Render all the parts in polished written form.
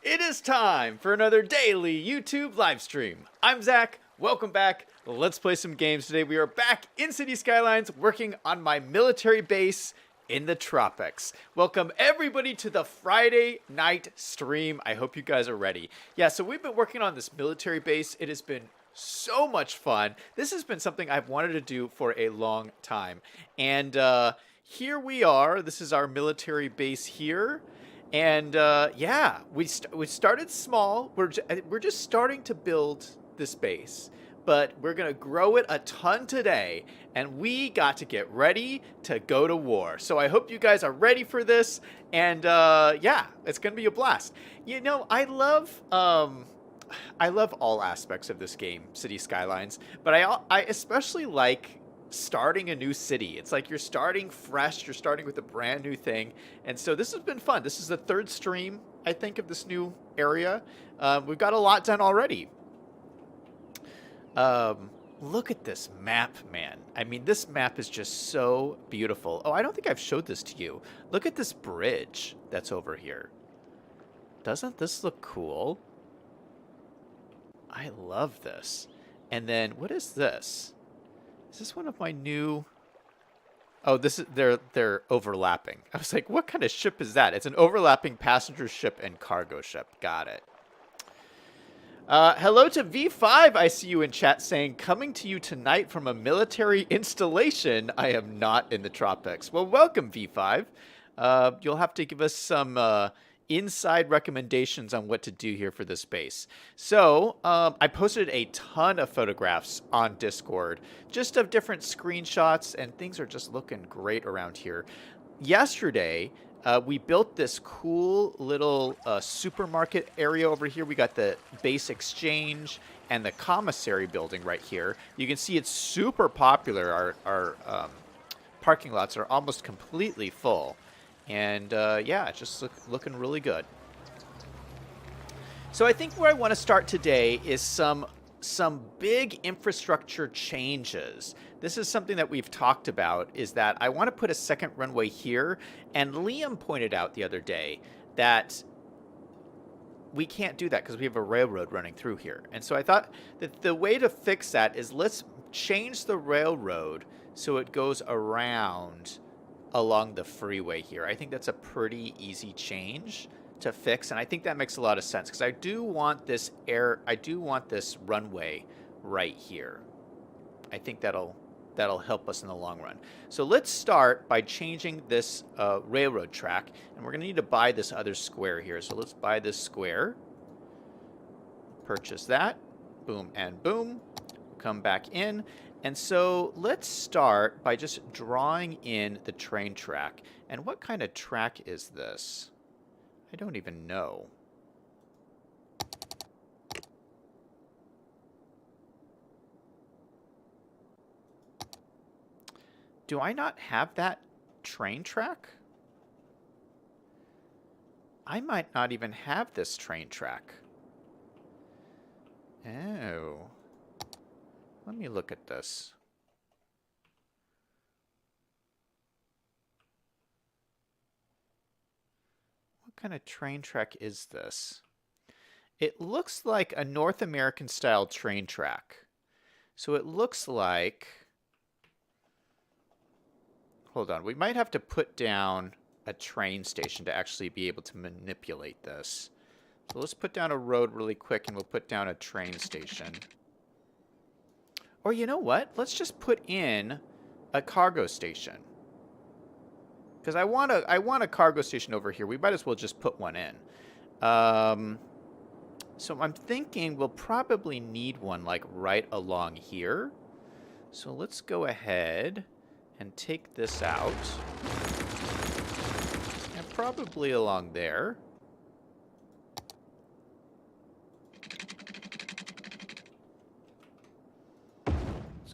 It is time for another daily YouTube live stream. I'm Zach. Welcome back. Let's play some games today. We are back in City Skylines working on my military base in the tropics. Welcome everybody to the Friday night stream. I hope you guys are ready. Yeah, so we've been working on this military base. It has been so much fun. This has been something I've wanted to do for a long time. And here we are. This is our military base here. And yeah, we started small. We're just starting to build this base, but we're gonna grow it a ton today, and we got to get ready to go to war. So I hope you guys are ready for this, and yeah, it's gonna be a blast. You know, I love all aspects of this game, City Skylines, but I especially like starting a new city. It's like you're starting fresh, you're starting with a brand new thing. And so this has been fun. This is the third stream, I think, of this new area. We've got a lot done already. Look at this map, man. I mean, this map is just so beautiful. Oh, I don't think I've showed this to you. Look at this bridge that's over here. Doesn't this look cool? I love this. And then what is this? Is this one of my new... Oh, this is they're overlapping. I was like, what kind of ship is that? It's an overlapping passenger ship and cargo ship. Got it. Hello to V5. I see you in chat saying, coming to you tonight from a military installation. I am not in the tropics. Well, welcome, V5. You'll have to give us some inside recommendations on what to do here for this base. So I posted a ton of photographs on Discord, just of different screenshots, and things are just looking great around here. Yesterday, we built this cool little supermarket area over here. We got the base exchange and the commissary building right here. You can see it's super popular. Our parking lots are almost completely full. And yeah, it's just looking really good. So I think where I want to start today is some big infrastructure changes. This is something that we've talked about, is that I want to put a second runway here. And Liam pointed out the other day that we can't do that because we have a railroad running through here. And so I thought that the way to fix that is let's change the railroad so it goes around along the freeway here. I think that's a pretty easy change to fix, and I think that makes a lot of sense because I do want this runway right here. I think that'll help us in the long run. So let's start by changing this railroad track, and we're gonna need to buy this other square here. So let's buy this square, purchase that, boom and boom, come back in. And so let's start by just drawing in the train track. And what kind of track is this? I don't even know. Do I not have that train track? I might not even have this train track. Oh. Let me look at this. What kind of train track is this? It looks like a North American style train track. So it looks like... Hold on, we might have to put down a train station to actually be able to manipulate this. So let's put down a road really quick and we'll put down a train station. Or you know what? Let's just put in a cargo station. Because I want a cargo station over here. We might as well just put one in. So I'm thinking we'll probably need one like right along here. So let's go ahead and take this out. And probably along there.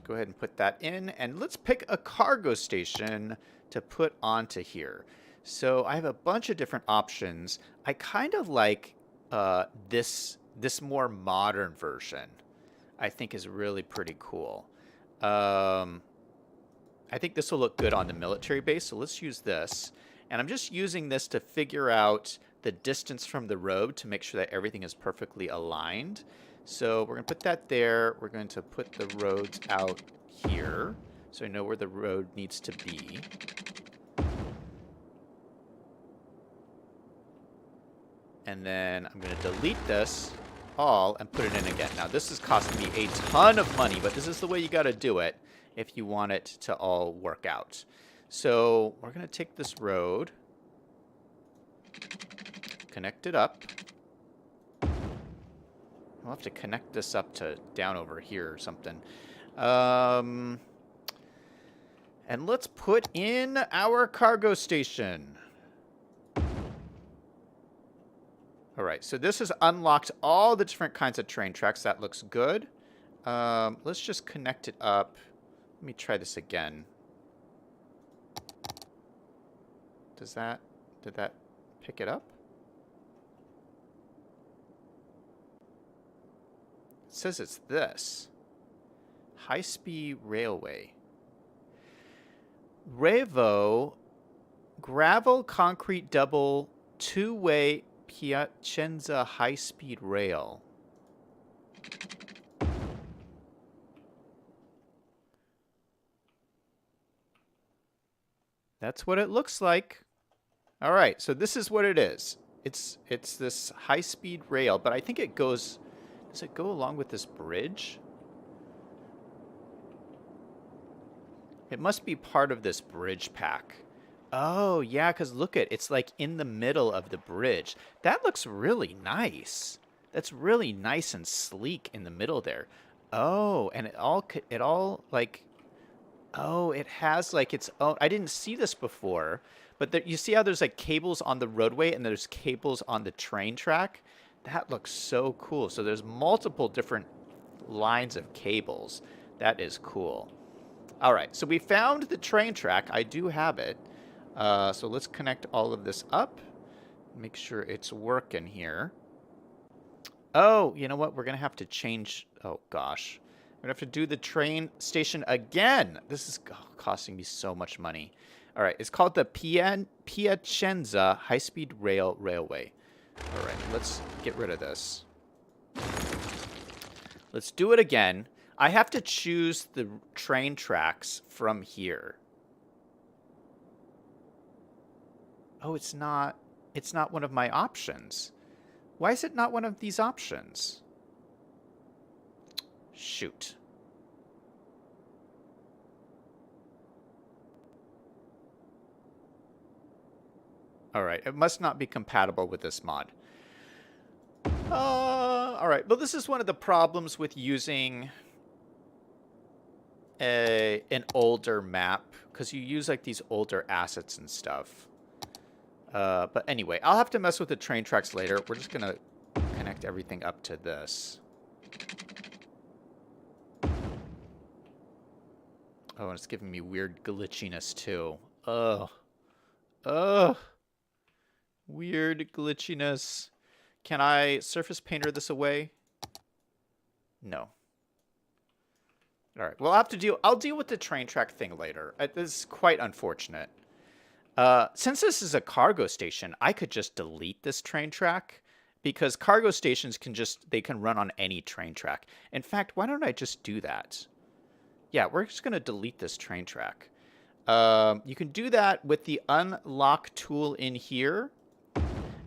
Go ahead and put that in, and let's pick a cargo station to put onto here. So I have a bunch of different options. I kind of like this more modern version. I think is really pretty cool. I think this will look good on the military base, so let's use this. And I'm just using this to figure out the distance from the road to make sure that everything is perfectly aligned. So we're going to put that there. We're going to put the roads out here so I know where the road needs to be. And then I'm going to delete this all and put it in again. Now, this is costing me a ton of money, but this is the way you got to do it if you want it to all work out. So we're going to take this road, connect it up. I'll have to connect this up to down over here or something. And let's put in our cargo station. All right, so this has unlocked all the different kinds of train tracks. That looks good. Let's just connect it up. Let me try this again. Did that pick it up? It says it's this. High-speed railway. Revo gravel concrete double two-way Piacenza high-speed rail. That's what it looks like. All right, so this is what it is. It's this high-speed rail, but I think it goes... Does it go along with this bridge? It must be part of this bridge pack. Oh, yeah, because look it's like in the middle of the bridge. That looks really nice. That's really nice and sleek in the middle there. Oh, and it all like... Oh, it has like its own... I didn't see this before, but there, you see how there's like cables on the roadway and there's cables on the train track? That looks so cool. So there's multiple different lines of cables. That is cool. All right, so we found the train track. I do have it. So let's connect all of this up. Make sure it's working here. Oh, you know what? We're going to have to change... Oh, gosh. We're going to have to do the train station again. This is costing me so much money. All right, it's called the Piacenza High-Speed Railway. All right, let's get rid of this. Let's do it again. I have to choose the train tracks from here. Oh, it's not one of my options. Why is it not one of these options? Shoot. All right, it must not be compatible with this mod. All right, well, this is one of the problems with using an older map, because you use like these older assets and stuff. But anyway, I'll have to mess with the train tracks later. We're just going to connect everything up to this. Oh, and it's giving me weird glitchiness too. Ugh. Ugh. Weird glitchiness. Can I surface painter this away? No. All right. Well, I'll deal with the train track thing later. This is quite unfortunate. Since this is a cargo station, I could just delete this train track because cargo stations they can run on any train track. In fact, why don't I just do that? Yeah, we're just going to delete this train track. You can do that with the unlock tool in here.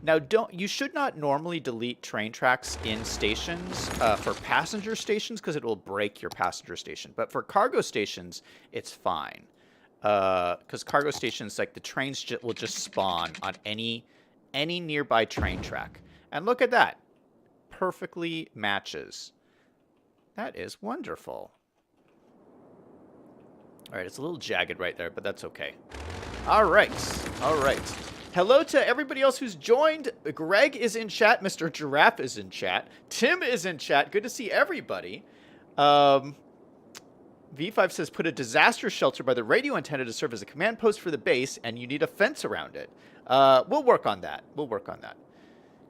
Now, you should not normally delete train tracks in stations for passenger stations because it will break your passenger station. But for cargo stations, it's fine. Because cargo stations, like the trains will just spawn on any nearby train track. And look at that. Perfectly matches. That is wonderful. All right, it's a little jagged right there, but that's okay. All right. All right. Hello to everybody else who's joined. Greg is in chat. Mr. Giraffe is in chat. Tim is in chat. Good to see everybody. V5 says, put a disaster shelter by the radio antenna to serve as a command post for the base, and you need a fence around it. We'll work on that. We'll work on that.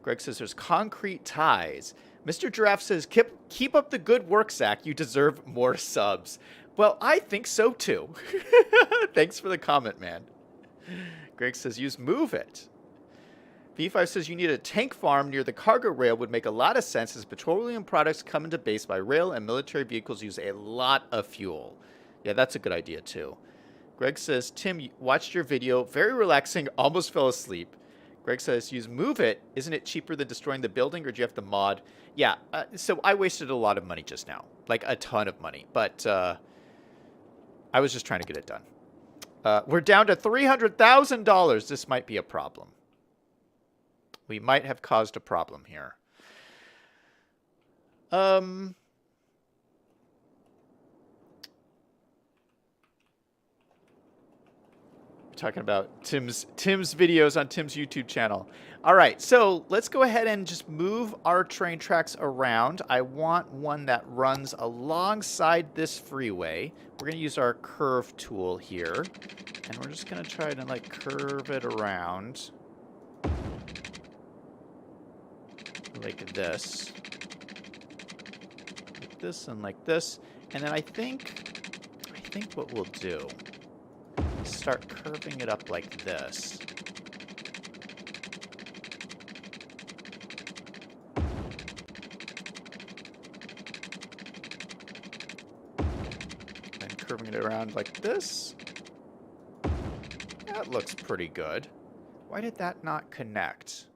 Greg says there's concrete ties. Mr. Giraffe says, keep up the good work, Zach. You deserve more subs. Well, I think so, too. Thanks for the comment, man. Greg says, use move it. V5 says you need a tank farm near the cargo rail would make a lot of sense as petroleum products come into base by rail and military vehicles use a lot of fuel. Yeah, that's a good idea too. Greg says, Tim, watched your video. Very relaxing. Almost fell asleep. Greg says, use Move It. Isn't it cheaper than destroying the building or do you have to mod? Yeah, so I wasted a lot of money just now. Like a ton of money. But I was just trying to get it done. We're down to $300,000. This might be a problem. We might have caused a problem here. We're talking about Tim's videos on Tim's YouTube channel. All right, so let's go ahead and just move our train tracks around. I want one that runs alongside this freeway. We're going to use our curve tool here, and we're just going to try to like curve it around. Like this. Like this and like this. And then I think what we'll do is start curving it up like this. And curving it around like this. That looks pretty good. Why did that not connect?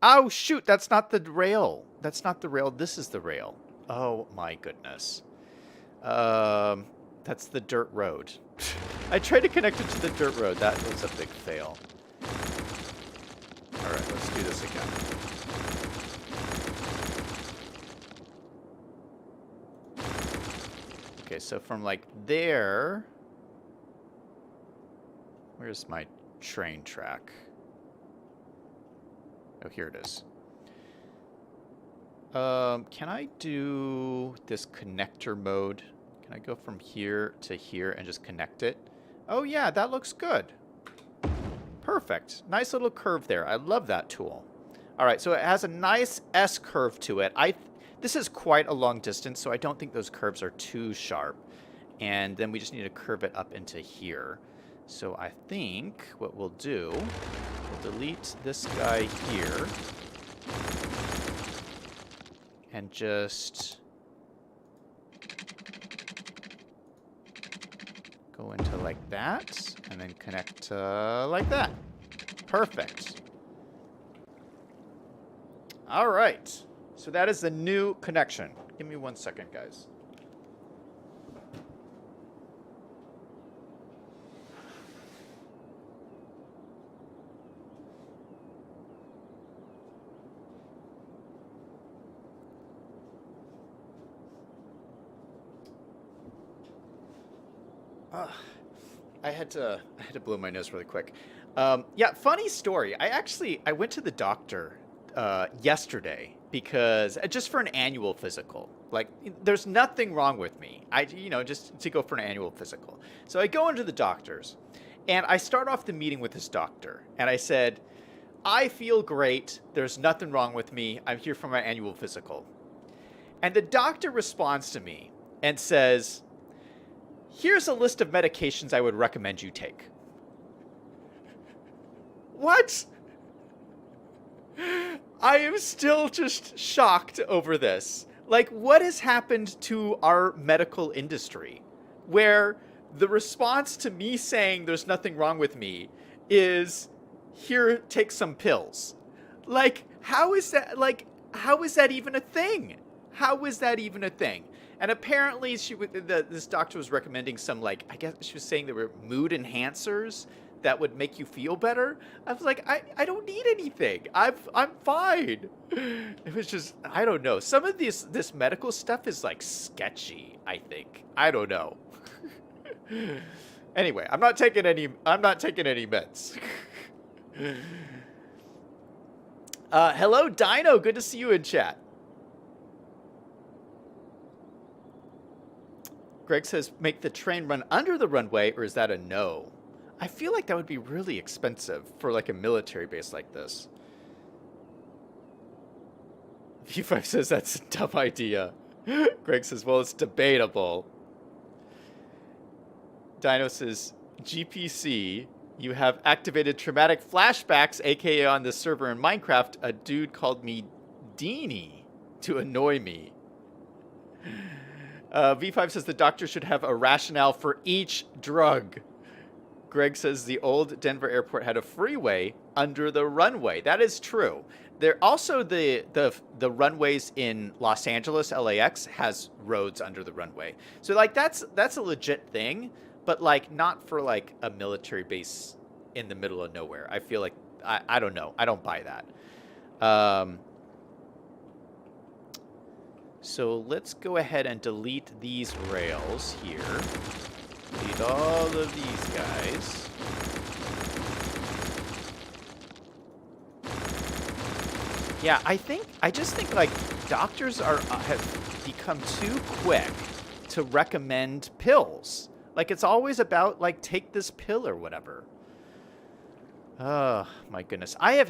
Oh, shoot, that's not the rail. That's not the rail. This is the rail. Oh, my goodness. That's the dirt road. I tried to connect it to the dirt road. That was a big fail. All right, let's do this again. Okay, so from like there... Where's my train track? Oh, here it is. Can I do this connector mode? Can I go from here to here and just connect it? Oh, yeah, that looks good. Perfect. Nice little curve there. I love that tool. All right, so it has a nice S curve to it. This is quite a long distance, so I don't think those curves are too sharp. And then we just need to curve it up into here. So I think what we'll do, we'll delete this guy here. And just go into like that. And then connect like that. Perfect. All right. So that is the new connection. Give me 1 second, guys. I had to blow my nose really quick. Yeah, funny story. I went to the doctor yesterday because just for an annual physical. Like, there's nothing wrong with me. Just to go for an annual physical. So I go into the doctor's, and I start off the meeting with this doctor, and I said, I feel great. There's nothing wrong with me. I'm here for my annual physical. And the doctor responds to me and says, here's a list of medications I would recommend you take. What? I am still just shocked over this. Like, what has happened to our medical industry where the response to me saying there's nothing wrong with me is, here, take some pills? Like, how is that even a thing? How is that even a thing? And apparently this doctor was recommending some, like, I guess she was saying there were mood enhancers that would make you feel better. I was like, I don't need anything. I'm fine. It was just, I don't know. Some of this medical stuff is like sketchy, I think. I don't know. Anyway, I'm not taking any meds. Hello, Dino. Good to see you in chat. Greg says, make the train run under the runway, or is that a no? I feel like that would be really expensive for like a military base like this. V5 says that's a dumb idea. Greg says, well, it's debatable. Dino says, GPC, You have activated traumatic flashbacks, aka on this server in Minecraft, a dude called me Deanie to annoy me. V5 says the doctor should have a rationale for each drug. Greg says the old Denver airport had a freeway under the runway. That is true. There also the runways in Los Angeles, LAX has roads under the runway. So like that's a legit thing, but like not for like a military base in the middle of nowhere. I feel like I don't know. I don't buy that. So let's go ahead and delete these rails here. Delete all of these guys. Yeah, I just think like doctors have become too quick to recommend pills. Like it's always about like take this pill or whatever. Oh my goodness. Let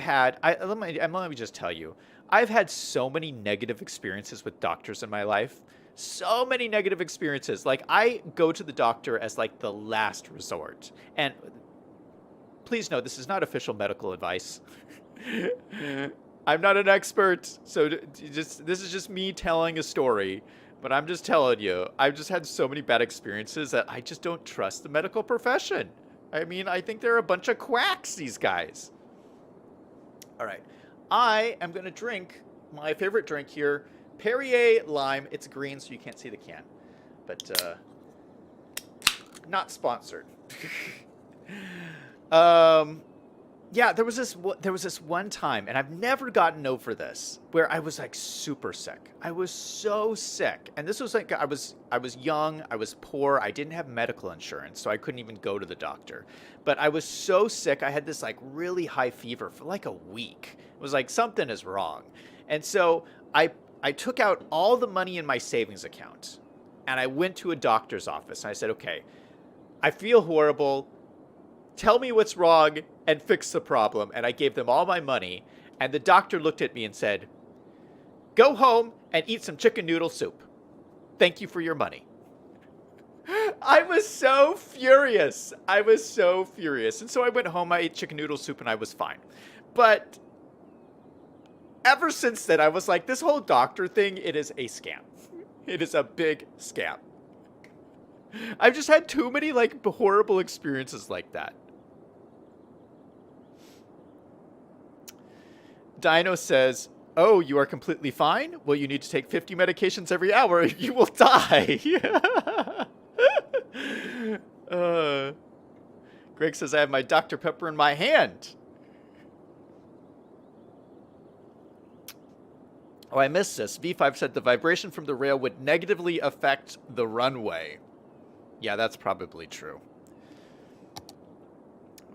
me just tell you. I've had so many negative experiences with doctors in my life. So many negative experiences. Like I go to the doctor as like the last resort. And please know this is not official medical advice. I'm not an expert. So this is just me telling a story. But I'm just telling you, I've just had so many bad experiences that I just don't trust the medical profession. I mean, I think they're a bunch of quacks, these guys. All right. I am going to drink my favorite drink here, Perrier Lime. It's green, so you can't see the can. But not sponsored. Yeah, there was this one time, and I've never gotten over this, where I was like super sick. I was so sick, and this was like I was young, I was poor, I didn't have medical insurance, so I couldn't even go to the doctor. But I was so sick, I had this like really high fever for like a week. It was like something is wrong, and so I took out all the money in my savings account, and I went to a doctor's office, and I said, okay, I feel horrible. Tell me what's wrong and fix the problem. And I gave them all my money. And the doctor looked at me and said, go home and eat some chicken noodle soup. Thank you for your money. I was so furious. And so I went home, I ate chicken noodle soup, and I was fine. But ever since then, I was like, this whole doctor thing, it is a scam. It is a big scam. I've just had too many like horrible experiences like that. Dino says, oh, you are completely fine? Well, you need to take 50 medications every hour. You will die. Greg says, I have my Dr. Pepper in my hand. Oh, I missed this. V5 said the vibration from the rail would negatively affect the runway. Yeah, that's probably true.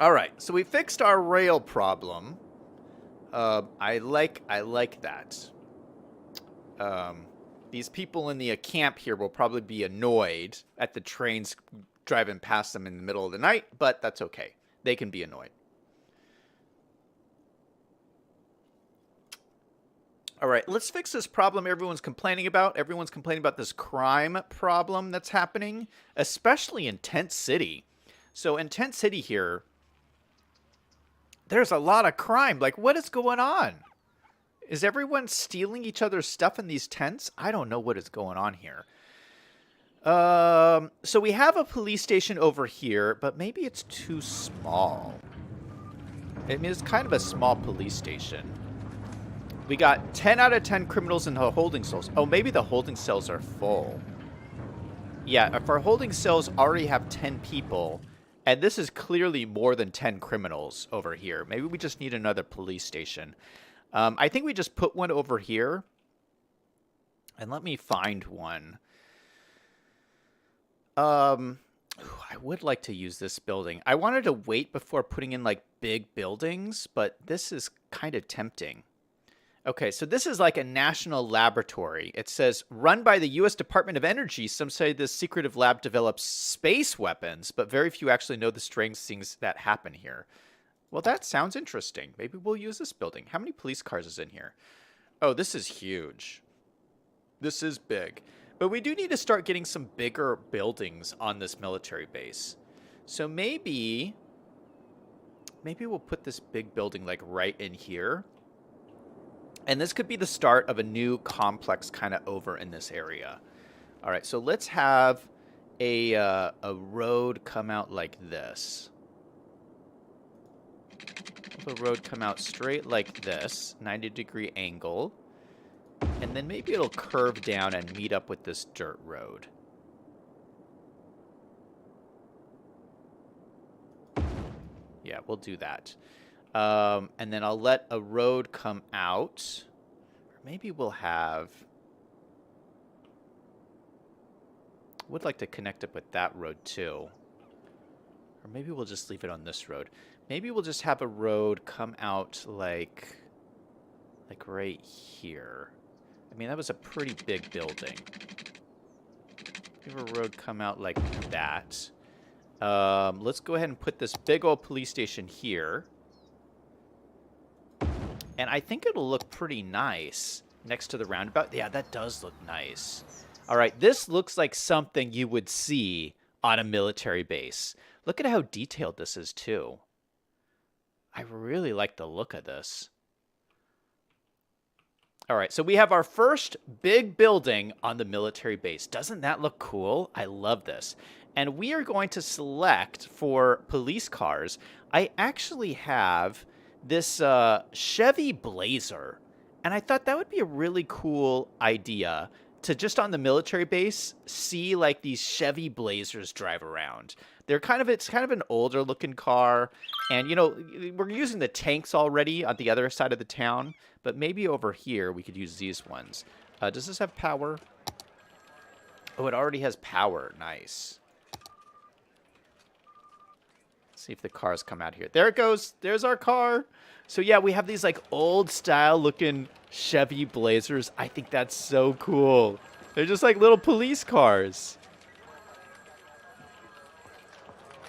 All right, so we fixed our rail problem. I like that. These people in the camp here will probably be annoyed at the trains driving past them in the middle of the night, but that's okay. They can be annoyed. All right, let's fix this problem everyone's complaining about. Everyone's complaining about this crime problem that's happening, especially in Tent City. So in Tent City here, there's a lot of crime. Like, what is going on? Is everyone stealing each other's stuff in these tents? I don't know what is going on here. So we have a police station over here, but maybe it's too small. I mean, it's kind of a small police station. We got 10 out of 10 criminals in the holding cells. Oh, maybe the holding cells are full. Yeah, if our holding cells already have 10 people, and this is clearly more than 10 criminals over here. Maybe we just need another police station. I think we just put one over here. And let me find one. I would like to use this building. I wanted to wait before putting in like big buildings, but this is kind of tempting. Okay, so this is like a national laboratory. It says, run by the U.S. Department of Energy. Some say this secretive lab develops space weapons, but very few actually know the strange things that happen here. Well, that sounds interesting. Maybe we'll use this building. How many police cars is in here? Oh, this is huge. This is big. But we do need to start getting some bigger buildings on this military base. So maybe maybe we'll put this big building like right in here. And this could be the start of a new complex kind of over in this area. All right, so let's have a road come out like this. The road come out straight like this, 90-degree angle. And then maybe it'll curve down and meet up with this dirt road. Yeah, we'll do that. And then I'll let a road come out. Or maybe we'll have... would like to connect up with that road too. Or maybe we'll just leave it on this road. Maybe we'll just have a road come out like right here. I mean, that was a pretty big building. Have a road come out like that. Let's go ahead and put this big old police station here. And I think it'll look pretty nice next to the roundabout. Yeah, that does look nice. All right, this looks like something you would see on a military base. Look at how detailed this is, too. I really like the look of this. All right, so we have our first big building on the military base. Doesn't that look cool? I love this. And we are going to select for police cars. I actually have this Chevy Blazer. And I thought that would be a really cool idea to just on the military base see like these Chevy Blazers drive around. It's kind of an older looking car, and you know, we're using the tanks already on the other side of the town, but maybe over here we could use these ones. Does this have power? Oh, it already has power. Nice. Let's see if the cars come out here. There it goes. There's our car. So yeah, we have these like old style looking Chevy Blazers. I think that's so cool. They're just like little police cars.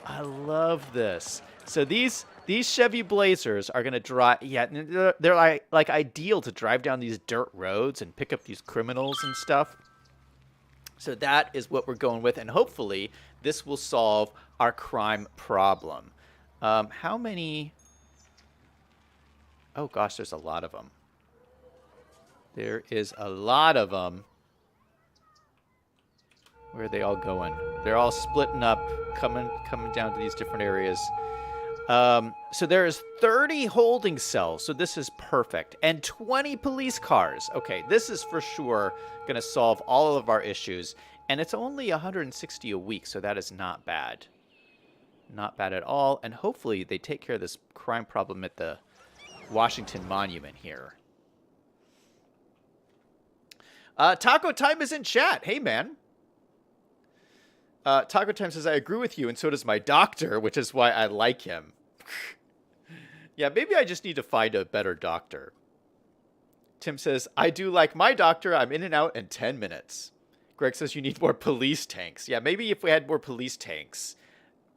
I love this. So these Chevy Blazers are gonna drive. Yeah, they're like ideal to drive down these dirt roads and pick up these criminals and stuff. So that is what we're going with, and hopefully this will solve our crime problem. How many? Oh gosh, there's a lot of them. There is a lot of them. Where are they all going? They're all splitting up, coming down to these different areas. So there is 30 holding cells, so this is perfect. And 20 police cars. Okay, this is for sure going to solve all of our issues. And it's only 160 a week, so that is not bad. Not bad at all. And hopefully they take care of this crime problem at the Washington Monument here. Taco Time is in chat. Hey, man. Taco Time says, I agree with you, and so does my doctor, which is why I like him. Yeah, maybe I just need to find a better doctor. Tim says, I do like my doctor. I'm in and out in 10 minutes. Greg says, you need more police tanks. Yeah, maybe if we had more police tanks,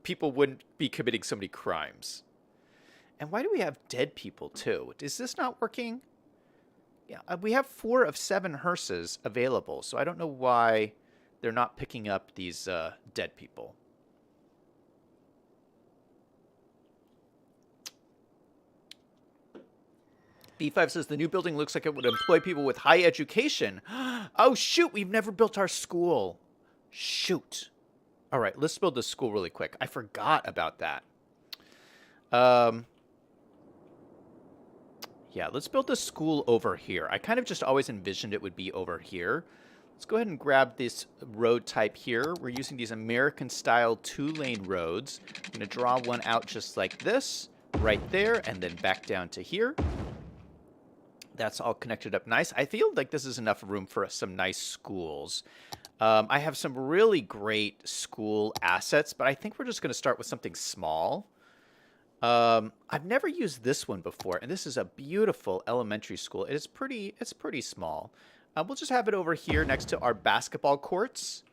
people wouldn't be committing so many crimes. And why do we have dead people, too? Is this not working? Yeah, we have 4 of 7 hearses available, so I don't know why they're not picking up these dead people. B5 says, the new building looks like it would employ people with high education. Oh, shoot, we've never built our school. Shoot. All right, let's build this school really quick. I forgot about that. Yeah, let's build the school over here. I kind of just always envisioned it would be over here. Let's go ahead and grab this road type here. We're using these American-style 2-lane roads. I'm going to draw one out just like this, right there, and then back down to here. That's all connected up nice. I feel like this is enough room for some nice schools. I have some really great school assets, but I think we're just going to start with something small. I've never used this one before, and this is a beautiful elementary school. It's pretty small. We'll just have it over here next to our basketball courts.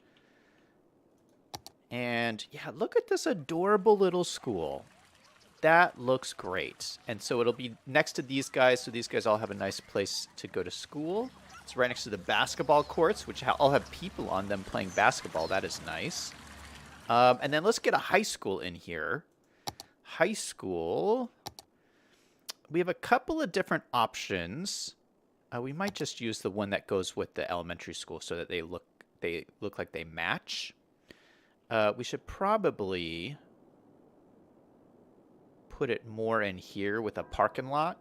And yeah, look at this adorable little school. That looks great. And so it'll be next to these guys, so these guys all have a nice place to go to school. It's right next to the basketball courts, which all have people on them playing basketball. That is nice. And then let's get a high school in here. High school. we have a couple of different options. We might just use the one that goes with the elementary school so that they look like they match. We should probably put it more in here with a parking lot.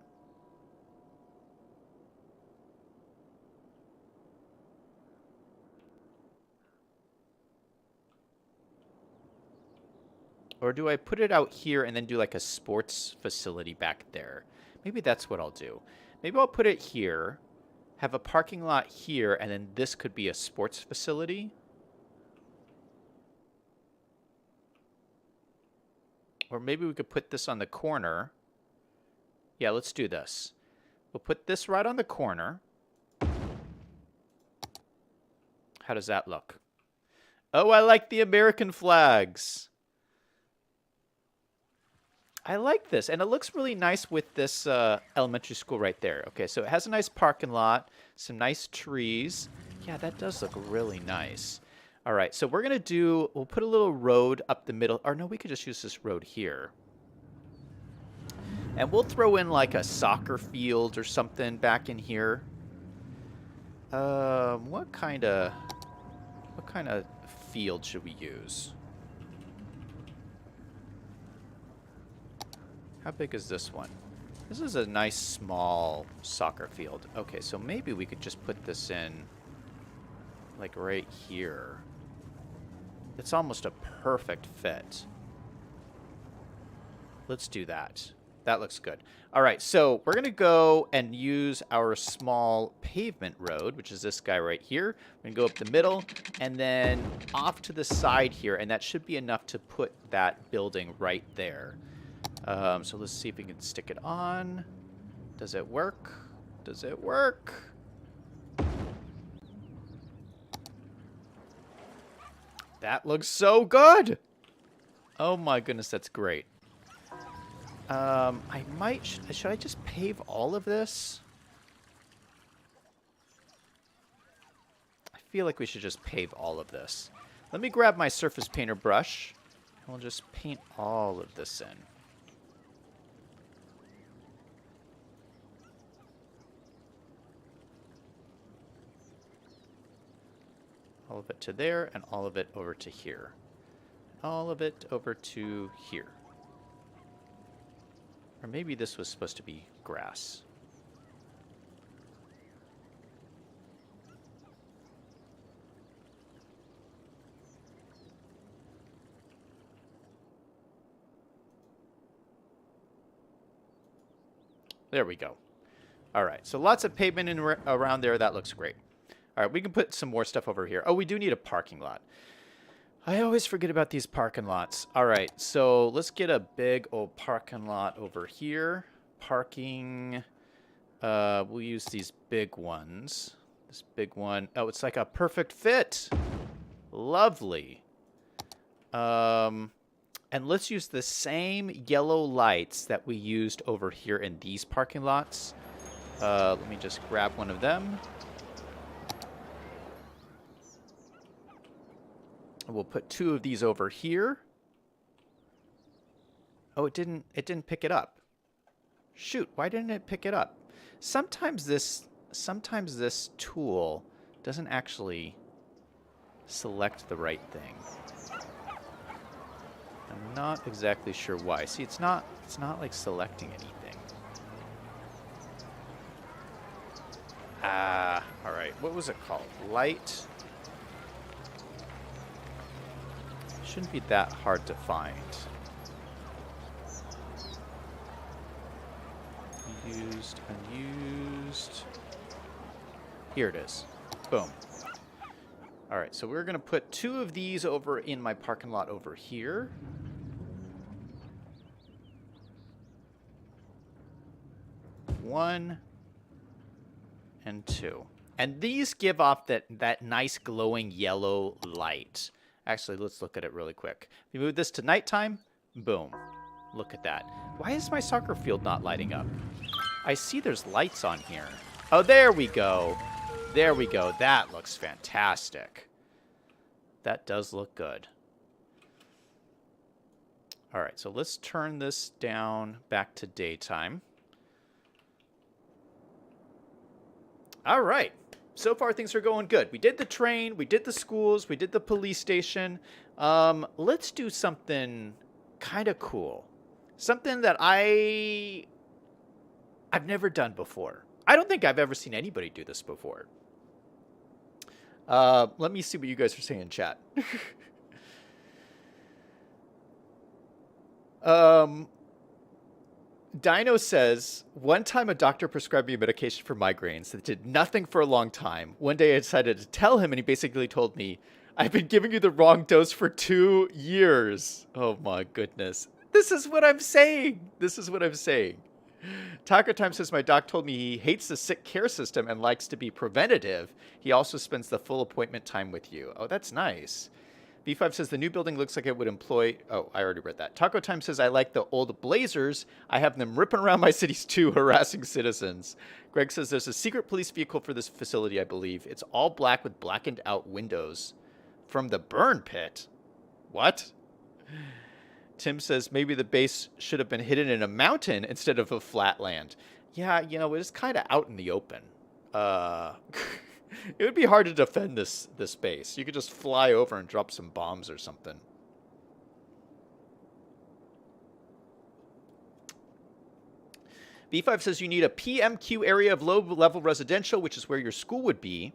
Or do I put it out here and then do like a sports facility back there? Maybe that's what I'll do. Maybe I'll put it here, have a parking lot here, and then this could be a sports facility. Or maybe we could put this on the corner. Yeah, let's do this. We'll put this right on the corner. How does that look? Oh, I like the American flags. I like this, and it looks really nice with this elementary school right there. Okay, so it has a nice parking lot, some nice trees. Yeah, that does look really nice. All right, so we'll put a little road up the middle. Or no, we could just use this road here. And we'll throw in like a soccer field or something back in here. What kind of field should we use? How big is this one? This is a nice small soccer field. Okay, so maybe we could just put this in like right here. It's almost a perfect fit. Let's do that. That looks good. All right, so we're going to go and use our small pavement road, which is this guy right here. We're going to go up the middle and then off to the side here, and that should be enough to put that building right there. So let's see if we can stick it on. Does it work? Does it work? That looks so good. Oh my goodness, that's great. Should I just pave all of this? I feel like we should just pave all of this. Let me grab my surface painter brush, and we'll just paint all of this in. All of it to there, and all of it over to here. All of it over to here. Or maybe this was supposed to be grass. There we go. All right, so lots of pavement around there. That looks great. All right, we can put some more stuff over here. Oh, we do need a parking lot. I always forget about these parking lots. All right, so let's get a big old parking lot over here. Parking. We'll use these big ones. This big one. Oh, it's like a perfect fit. Lovely. And let's use the same yellow lights that we used over here in these parking lots. Let me just grab one of them. We'll put two of these over here. Oh, it didn't pick it up. Shoot, why didn't it pick it up? Sometimes this tool doesn't actually select the right thing. I'm not exactly sure why. See, it's not like selecting anything. All right. What was it called? Light. Shouldn't be that hard to find. Used, unused. Here it is. Boom. All right, so we're going to put two of these over in my parking lot over here. One and two. And these give off that nice glowing yellow light. Actually, let's look at it really quick. If we move this to nighttime, boom. Look at that. Why is my soccer field not lighting up? I see there's lights on here. Oh, there we go. There we go. That looks fantastic. That does look good. All right, so let's turn this down back to daytime. All right. So far, things are going good. We did the train, we did the schools, we did the police station. Let's do something kind of cool. Something that I've never done before. I don't think I've ever seen anybody do this before. Let me see what you guys are saying in chat. Dino says, one time a doctor prescribed me a medication for migraines that did nothing for a long time. One day I decided to tell him, and he basically told me, I've been giving you the wrong dose for 2 years. Oh my goodness. This is what I'm saying. This is what I'm saying. Taco Time says, my doc told me he hates the sick care system and likes to be preventative. He also spends the full appointment time with you. Oh, that's nice. B5 says, the new building looks like it would employ... Oh, I already read that. Taco Time says, I like the old Blazers. I have them ripping around my cities too, harassing citizens. Greg says, there's a secret police vehicle for this facility, I believe. It's all black with blackened out windows. From the burn pit? What? Tim says, maybe the base should have been hidden in a mountain instead of a flat land. Yeah, you know, it's kind of out in the open. It would be hard to defend this base. You could just fly over and drop some bombs or something. B5 says you need a PMQ area of low-level residential, which is where your school would be.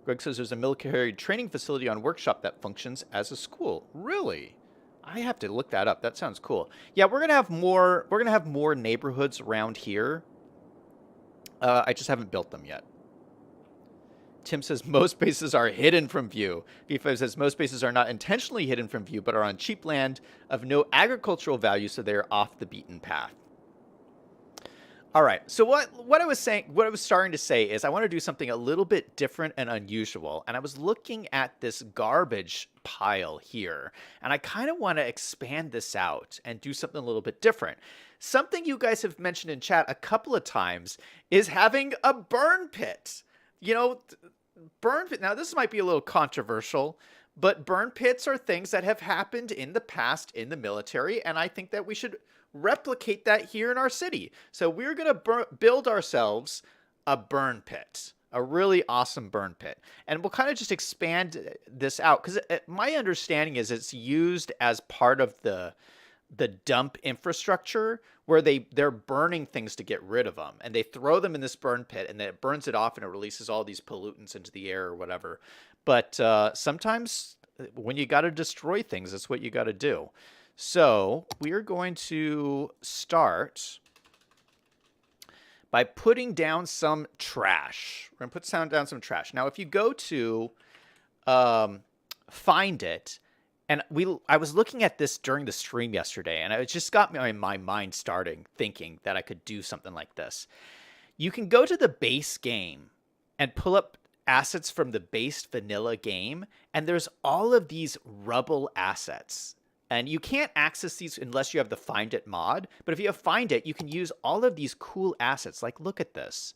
Greg says there's a military training facility on Workshop that functions as a school. Really? I have to look that up. That sounds cool. Yeah, we're gonna have more. We're gonna have more neighborhoods around here. I just haven't built them yet. Tim says most bases are hidden from view. B5 says most bases are not intentionally hidden from view, but are on cheap land of no agricultural value, so they are off the beaten path. All right. So what I was saying, what I was starting to say is I want to do something a little bit different and unusual. And I was looking at this garbage pile here, and I kind of want to expand this out and do something a little bit different. Something you guys have mentioned in chat a couple of times is having a burn pit. You know, burn pit. Now, this might be a little controversial, but burn pits are things that have happened in the past in the military, and I think that we should replicate that here in our city. So we're going to build ourselves a burn pit, a really awesome burn pit. And we'll kind of just expand this out because my understanding is it's used as part of the dump infrastructure where they're burning things to get rid of them, and they throw them in this burn pit, and then it burns it off and it releases all these pollutants into the air or whatever. But sometimes when you got to destroy things, that's what you got to do. So we are going to start by putting down some trash. We're going to put down some trash. Now, if you go to find it, and I was looking at this during the stream yesterday, and it just got my mind starting thinking that I could do something like this. You can go to the base game and pull up assets from the base vanilla game, and there's all of these rubble assets. And you can't access these unless you have the Find It mod. But if you have Find It, you can use all of these cool assets. Like, look at this.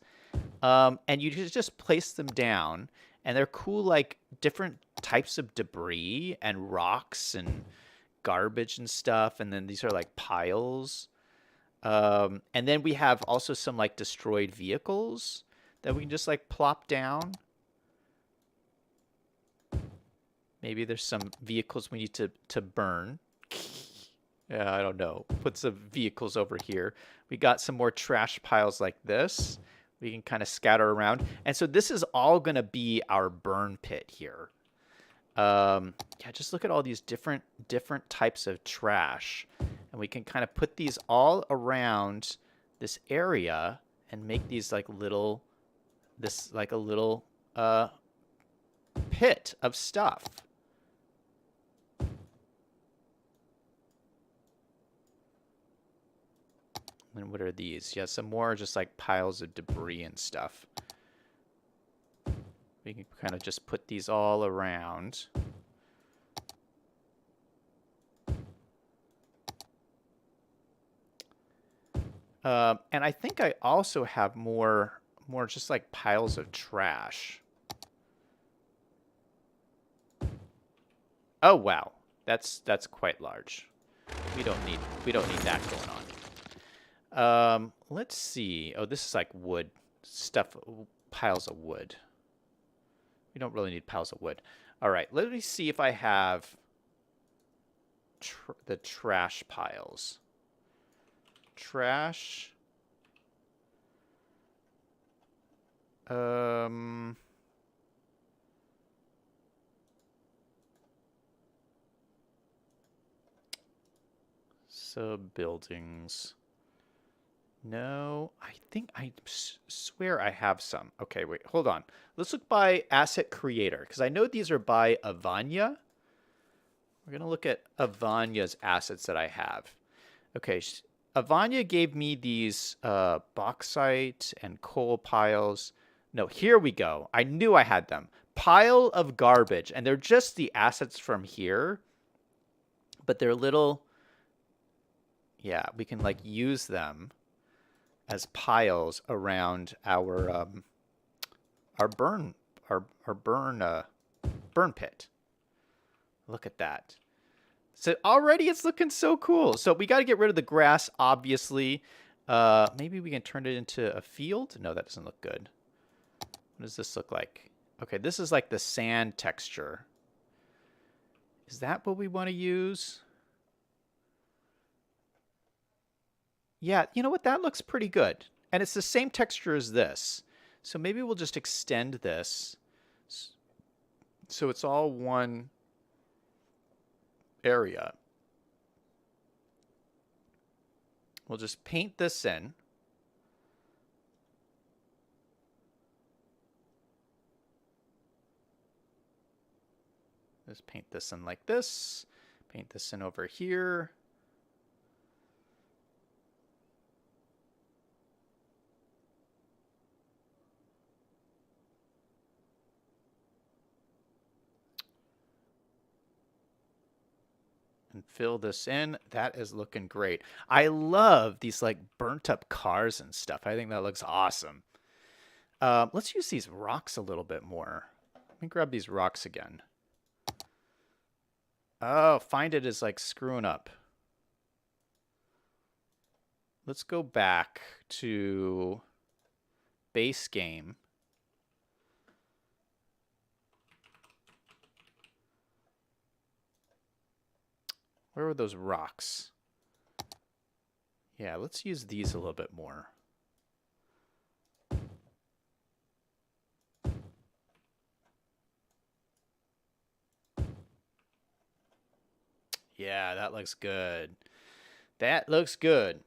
And you just place them down. And they're cool, like, different types of debris and rocks and garbage and stuff. And then these are, like, piles. And then we have also some, like, destroyed vehicles that we can just, like, plop down. Maybe there's some vehicles we need to burn. Yeah, I don't know. Put some vehicles over here. We got some more trash piles like this. We can kind of scatter around. And so this is all going to be our burn pit here. Yeah, just look at all these different types of trash. And we can kind of put these all around this area and make these like little, like a little pit of stuff. And what are these? Yeah, some more just like piles of debris and stuff. We can kind of just put these all around. And I think I also have more just like piles of trash. Oh wow, that's quite large. We don't need that going on. Let's see. Oh, this is like wood stuff. piles of wood. We don't really need piles of wood. All right, let me see if I have the trash piles. Trash. Sub-buildings. No, I think I swear I have some. Okay, wait, hold on. Let's look by asset creator, because I know these are by Avanya. We're going to look at Avanya's assets that I have. Okay, Avanya gave me these bauxite and coal piles. No, here we go. I knew I had them. Pile of garbage, and they're just the assets from here, but they're little... Yeah, we can like use them as piles around our burn pit. Look at that. So already it's looking so cool. So we got to get rid of the grass, obviously. Maybe we can turn it into a field. No, that doesn't look good. What does this look like? Okay, this is like the sand texture. Is that what we want to use? Yeah, you know what? That looks pretty good. And it's the same texture as this. So maybe we'll just extend this so it's all one area. We'll just paint this in. Just paint this in like this. Paint this in over here. And fill this in. That is looking great. I love these like burnt up cars and stuff. I think that looks awesome. Let's use these rocks a little bit more. Let me grab these rocks again. Oh, find it is like screwing up. Let's go back to base game. Where were those rocks? Yeah, let's use these a little bit more. Yeah, that looks good. That looks good.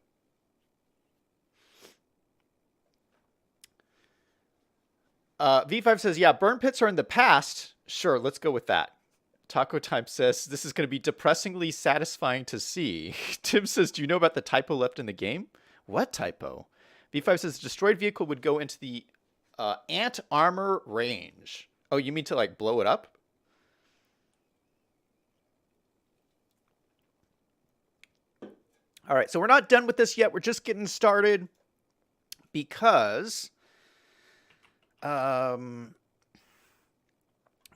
V5 says, yeah, burn pits are in the past. Sure, let's go with that. Taco Time says, this is going to be depressingly satisfying to see. Tim says, do you know about the typo left in the game? What typo? V5 says, destroyed vehicle would go into the ant armor range. Oh, you mean to like blow it up? All right, so we're not done with this yet. We're just getting started because there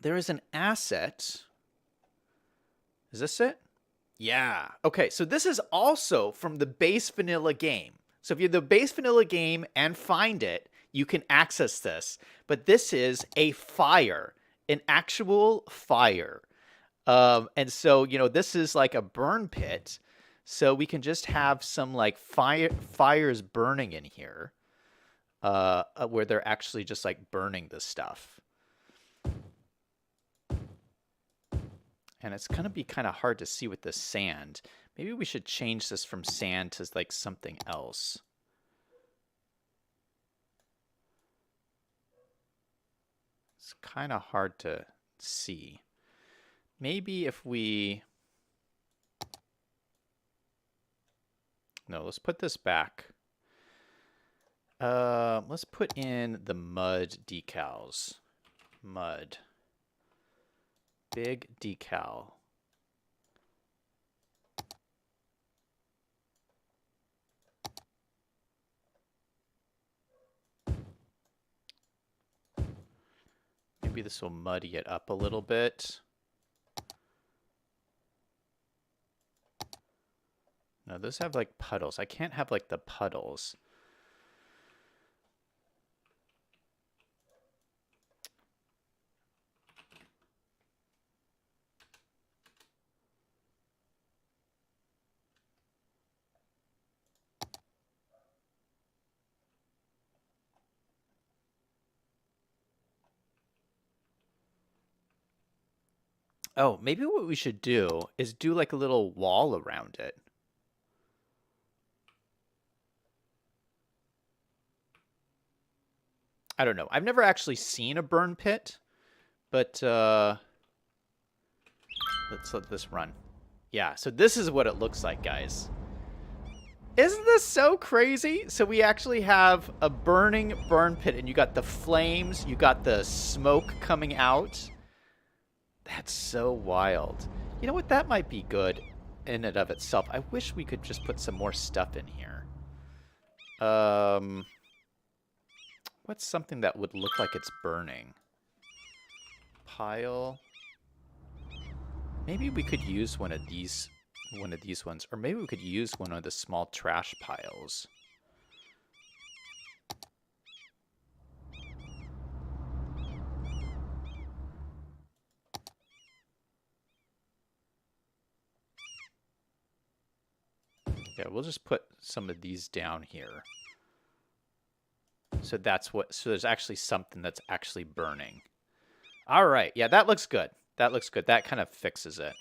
is an asset. Is this it? Yeah. Okay, so this is also from the base vanilla game. So if you have the base vanilla game and find it, you can access this. But this is a fire, an actual fire. And so, you know, this is like a burn pit. So we can just have some like fires burning in here where they're actually just like burning the stuff. And it's going to be kind of hard to see with the sand. Maybe we should change this from sand to like something else. It's kind of hard to see. Maybe if we... No, let's put this back. Let's put in the mud decals. Mud. Big decal. Maybe this will muddy it up a little bit. No, those have like puddles. I can't have like the puddles. Oh, maybe what we should do is do like a little wall around it. I don't know. I've never actually seen a burn pit, but let's let this run. Yeah, so this is what it looks like, guys. Isn't this so crazy? So we actually have a burning burn pit, and you got the flames, you got the smoke coming out. That's so wild. You know what? That might be good in and of itself. I wish we could just put some more stuff in here. What's something that would look like it's burning? Pile. Maybe we could use one of these ones, or maybe we could use one of the small trash piles. Yeah, we'll just put some of these down here. So so there's actually something that's actually burning. All right, yeah, that looks good. That looks good. That kind of fixes it.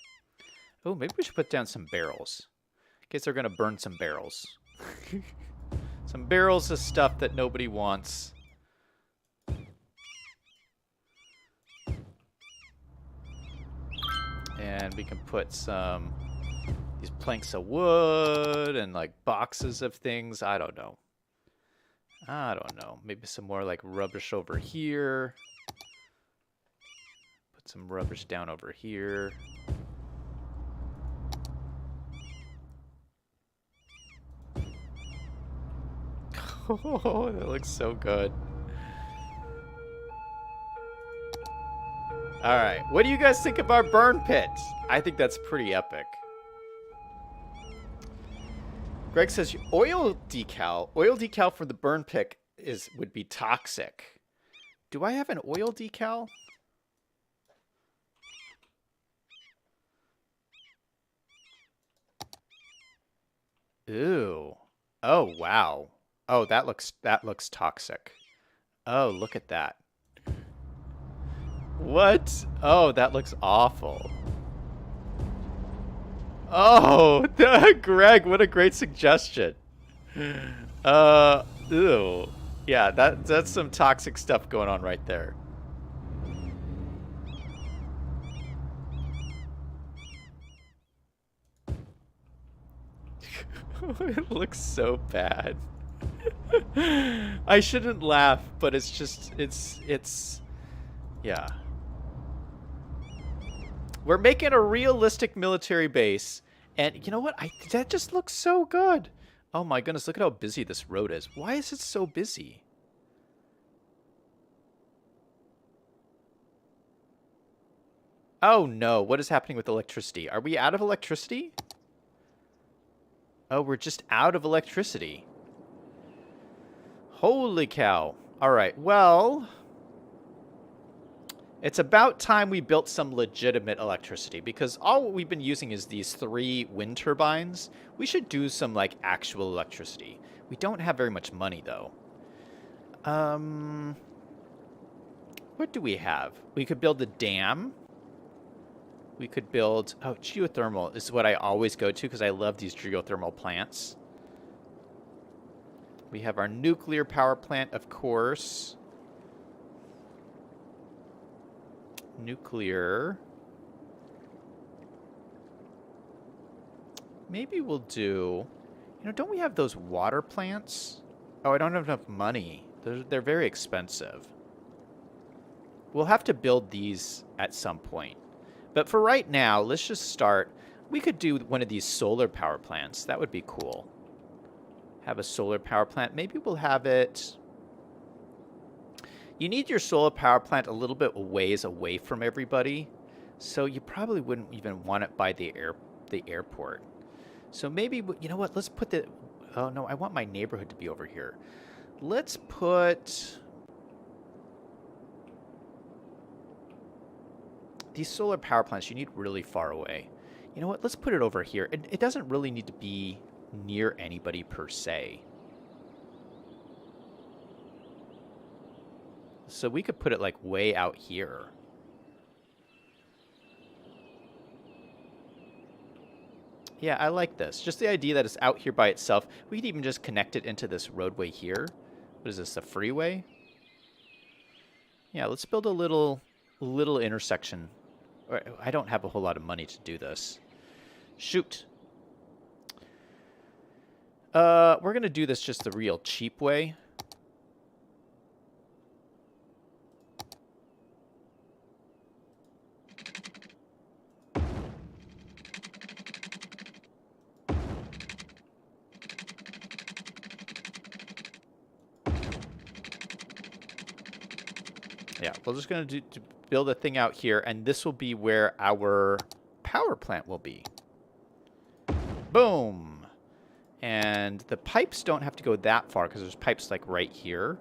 Oh, maybe we should put down some barrels. In case they're going to burn some barrels. Some barrels of stuff that nobody wants. And we can put these planks of wood and like boxes of things. I don't know. Maybe some more like rubbish over here. Put some rubbish down over here. Oh, that looks so good. All right, what do you guys think of our burn pit? I think that's pretty epic. Greg says oil decal for the burn pit would be toxic. Do I have an oil decal? Ooh. Oh, wow. Oh, that looks toxic. Oh, look at that. What? Oh, that looks awful. Oh, Greg, what a great suggestion. Ew. Yeah, that's some toxic stuff going on right there. It looks so bad. I shouldn't laugh, but it's just, yeah. We're making a realistic military base, and you know what? That just looks so good. Oh my goodness, look at how busy this road is. Why is it so busy? Oh no, what is happening with electricity? Are we out of electricity? Oh, we're just out of electricity. Holy cow. All right, well, it's about time we built some legitimate electricity, because all we've been using is these 3 wind turbines. We should do some, like, actual electricity. We don't have very much money, though. What do we have? We could build a dam. We could build... Oh, geothermal is what I always go to, because I love these geothermal plants. We have our nuclear power plant, of course. Nuclear. Maybe we'll do... You know, don't we have those water plants? Oh, I don't have enough money. They're very expensive. We'll have to build these at some point. But for right now, let's just start. We could do one of these solar power plants. That would be cool. Have a solar power plant. Maybe we'll have it... You need your solar power plant a little bit ways away from everybody, so you probably wouldn't even want it by the airport. So maybe, you know what, let's put the... Oh, no, I want my neighborhood to be over here. Let's put... These solar power plants you need really far away. You know what, let's put it over here. It doesn't really need to be near anybody per se. So we could put it like way out here. Yeah, I like this. Just the idea that it's out here by itself. We could even just connect it into this roadway here. What is this, a freeway? Yeah, let's build a little intersection. I don't have a whole lot of money to do this. Shoot. We're going to do this just the real cheap way. Yeah, we're just going to build a thing out here, and this will be where our power plant will be. Boom. And the pipes don't have to go that far because there's pipes like right here.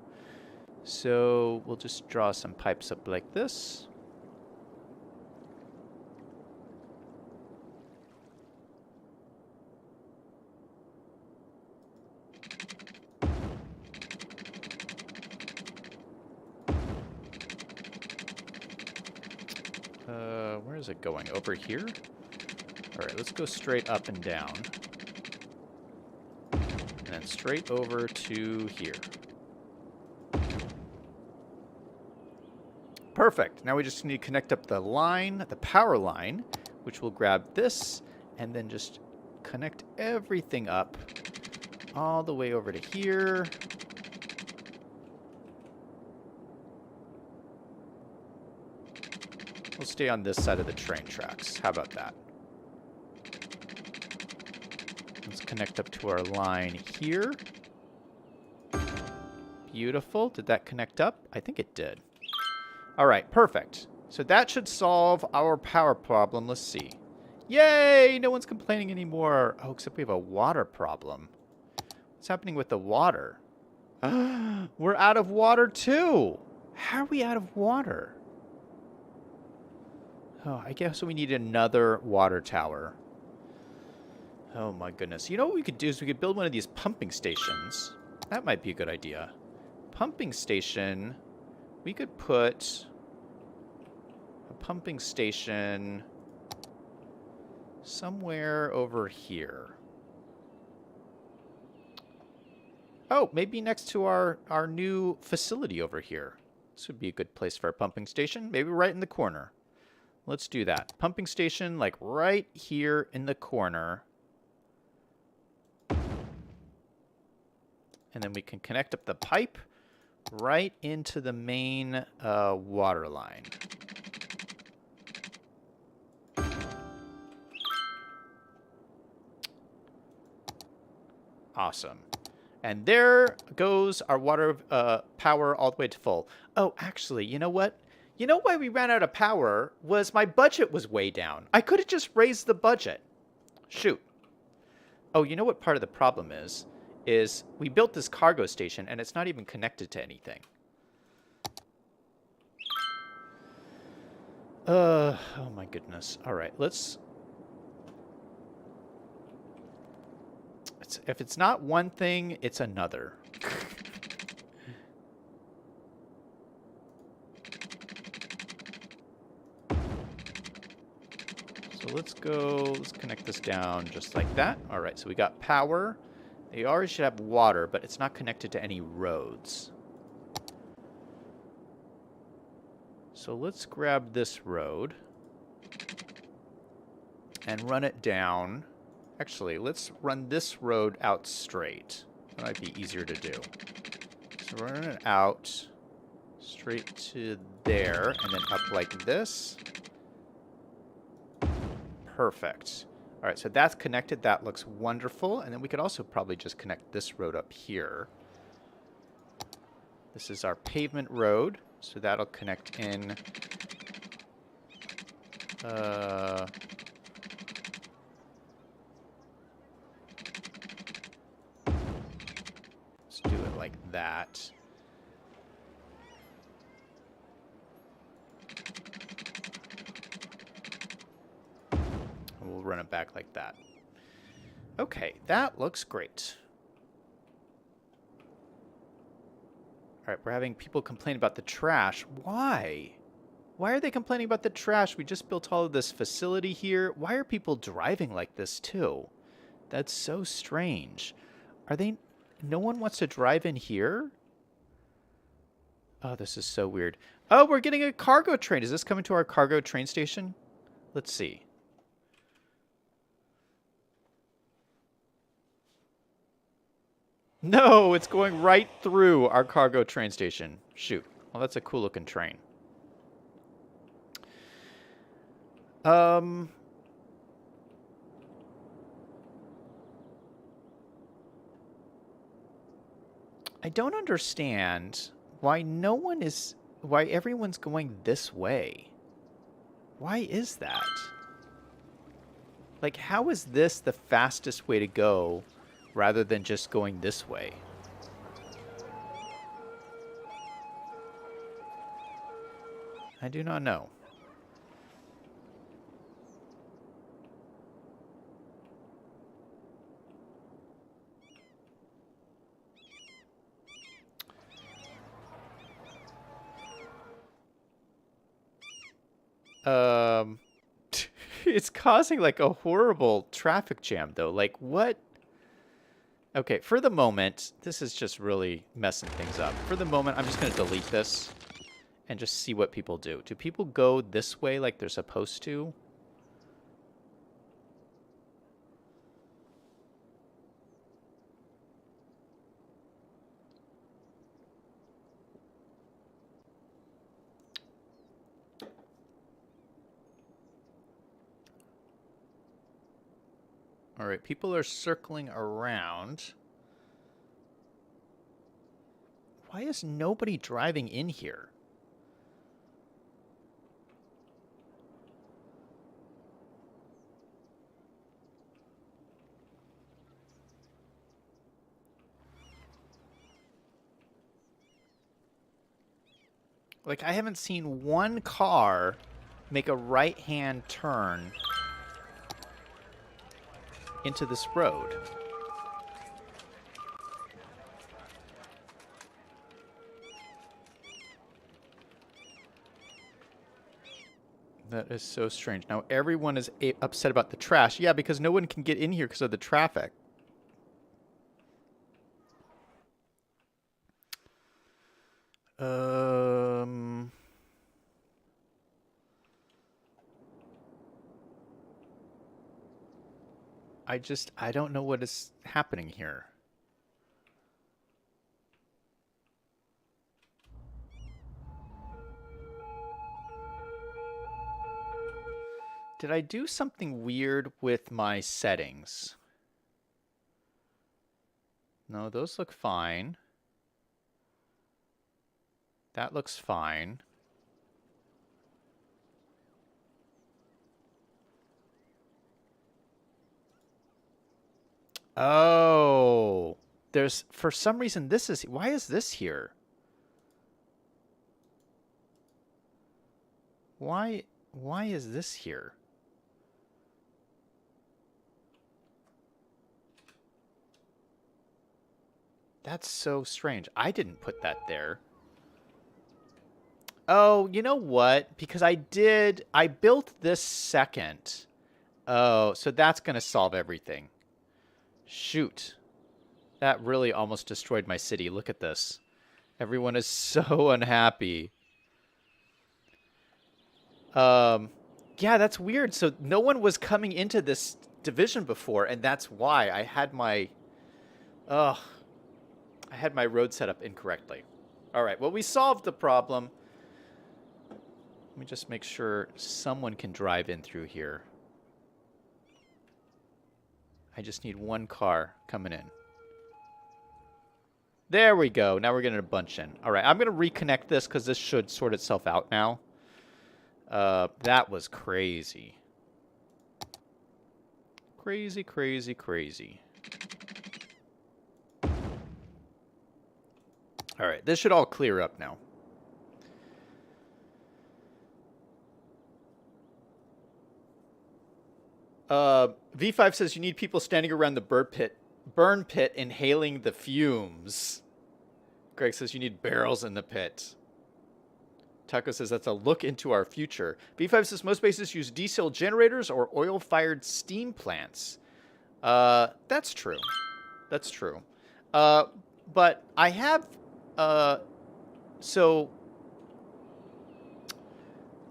So we'll just draw some pipes up like this. Where is it going? Over here? All right, let's go straight up and down. And then straight over to here. Perfect. Now we just need to connect up the line, the power line, which will grab this and then just connect everything up all the way over to here. We'll stay on this side of the train tracks. How about that? Let's connect up to our line here. Beautiful. Did that connect up? I think it did. All right, perfect. So that should solve our power problem. Let's see. Yay! No one's complaining anymore. Oh, except we have a water problem. What's happening with the water? We're out of water too. How are we out of water? Oh, I guess we need another water tower. Oh my goodness. You know what we could do is we could build one of these pumping stations. That might be a good idea. Pumping station. We could put a pumping station somewhere over here. Oh, maybe next to our new facility over here. This would be a good place for a pumping station. Maybe right in the corner. Let's do that. Pumping station, like right here in the corner. And then we can connect up the pipe right into the main water line. Awesome. And there goes our water power all the way to full. Oh, actually, you know what? You know why we ran out of power was my budget was way down. I could have just raised the budget. Shoot. Oh, you know what part of the problem is we built this cargo station and it's not even connected to anything. Oh my goodness. All right, let's... if it's not one thing, it's another. So let's connect this down just like that. All right, so we got power. They already should have water, but it's not connected to any roads. So let's grab this road and run it down. Actually, let's run this road out straight. That might be easier to do. So run it out straight to there and then up like this. Perfect. All right, so that's connected. That looks wonderful. And then we could also probably just connect this road up here. This is our pavement road, so that'll connect in. Let's do it like that. We'll run it back like that. Okay, that looks great. All right, we're having people complain about the trash. Why? Why are they complaining about the trash? We just built all of this facility here. Why are people driving like this too? That's so strange. Are they... No one wants to drive in here? Oh, this is so weird. Oh, we're getting a cargo train. Is this coming to our cargo train station? Let's see. No, it's going right through our cargo train station. Shoot. Well, that's a cool looking train. I don't understand why why everyone's going this way. Why is that? Like, how is this the fastest way to go rather than just going this way? I do not know. It's causing like a horrible traffic jam though. Like what? Okay, for the moment, this is just really messing things up. For the moment, I'm just going to delete this and just see what people do. Do people go this way like they're supposed to? All right, people are circling around. Why is nobody driving in here? Like, I haven't seen one car make a right-hand turn into this road. That is so strange. Now everyone is upset about the trash. Yeah, because no one can get in here because of the traffic. I don't know what is happening here. Did I do something weird with my settings? No, those look fine. That looks fine. Oh, for some reason why is this here? Why is this here? That's so strange. I didn't put that there. Oh, you know what? Because I built this second. Oh, so that's going to solve everything. Shoot. That really almost destroyed my city. Look at this. Everyone is so unhappy. Yeah, that's weird. So no one was coming into this division before, and that's why I had my road set up incorrectly. All right, well, we solved the problem. Let me just make sure someone can drive in through here. I just need one car coming in. There we go. Now we're getting a bunch in. All right, I'm going to reconnect this because this should sort itself out now. That was crazy. Crazy, crazy, crazy. All right, this should all clear up now. V5 says you need people standing around the burn pit inhaling the fumes. Greg says you need barrels in the pit. Taco says that's a look into our future. B5 says most bases use diesel generators or oil-fired steam plants. That's true. That's true. But I have, so,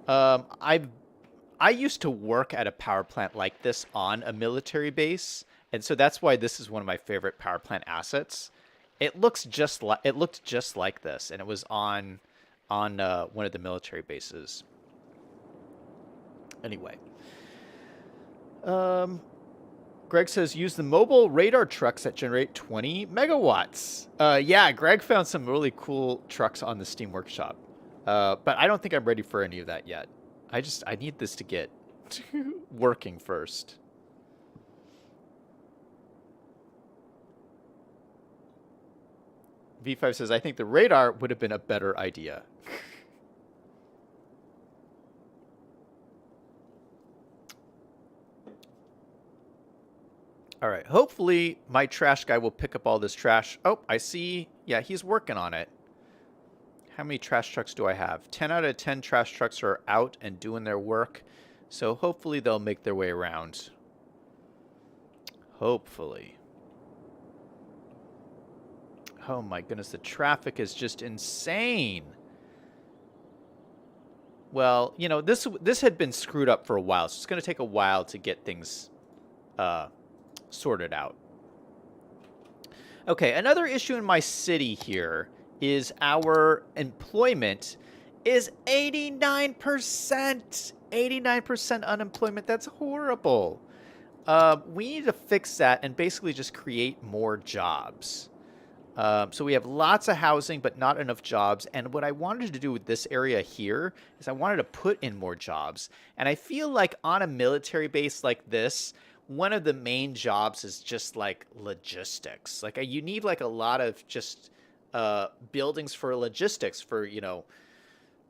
I used to work at a power plant like this on a military base, and so that's why this is one of my favorite power plant assets. It looked just like this, and it was on one of the military bases. Anyway, Greg says use the mobile radar trucks that generate 20 megawatts. Yeah, Greg found some really cool trucks on the Steam Workshop, but I don't think I'm ready for any of that yet. I need this to get working first. V5 says, I think the radar would have been a better idea. All right. Hopefully, my trash guy will pick up all this trash. Oh, I see. Yeah, he's working on it. How many trash trucks do I have? 10 out of 10 trash trucks are out and doing their work. So hopefully they'll make their way around. Hopefully. Oh my goodness, the traffic is just insane. Well, you know, this had been screwed up for a while, so it's going to take a while to get things sorted out. Okay, another issue in my city here is our employment is 89%. 89% unemployment. That's horrible. We need to fix that and basically just create more jobs. So we have lots of housing, but not enough jobs. And what I wanted to do with this area here is I wanted to put in more jobs. And I feel like on a military base like this, one of the main jobs is just like logistics. Like you need like a lot of just buildings for logistics for, you know,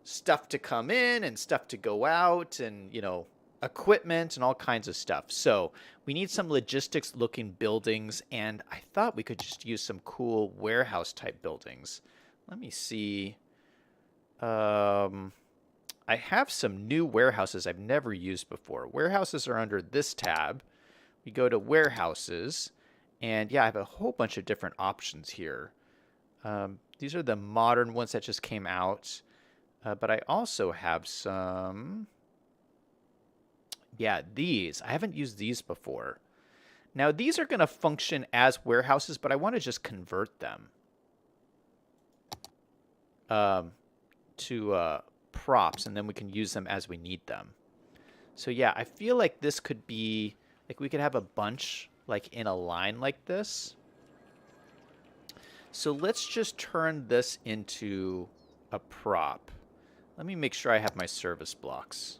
stuff to come in and stuff to go out and, you know, equipment and all kinds of stuff. So we need some logistics looking buildings, and I thought we could just use some cool warehouse type buildings. Let me see. I have some new warehouses I've never used before. Warehouses are under this tab. We go to warehouses, and yeah, I have a whole bunch of different options here. These are the modern ones that just came out, but I also have some. Yeah, these. I haven't used these before. Now, these are going to function as warehouses, but I want to just convert them to props, and then we can use them as we need them. So, yeah, I feel like this could be, like we could have a bunch like in a line like this. So let's just turn this into a prop. Let me make sure I have my service blocks.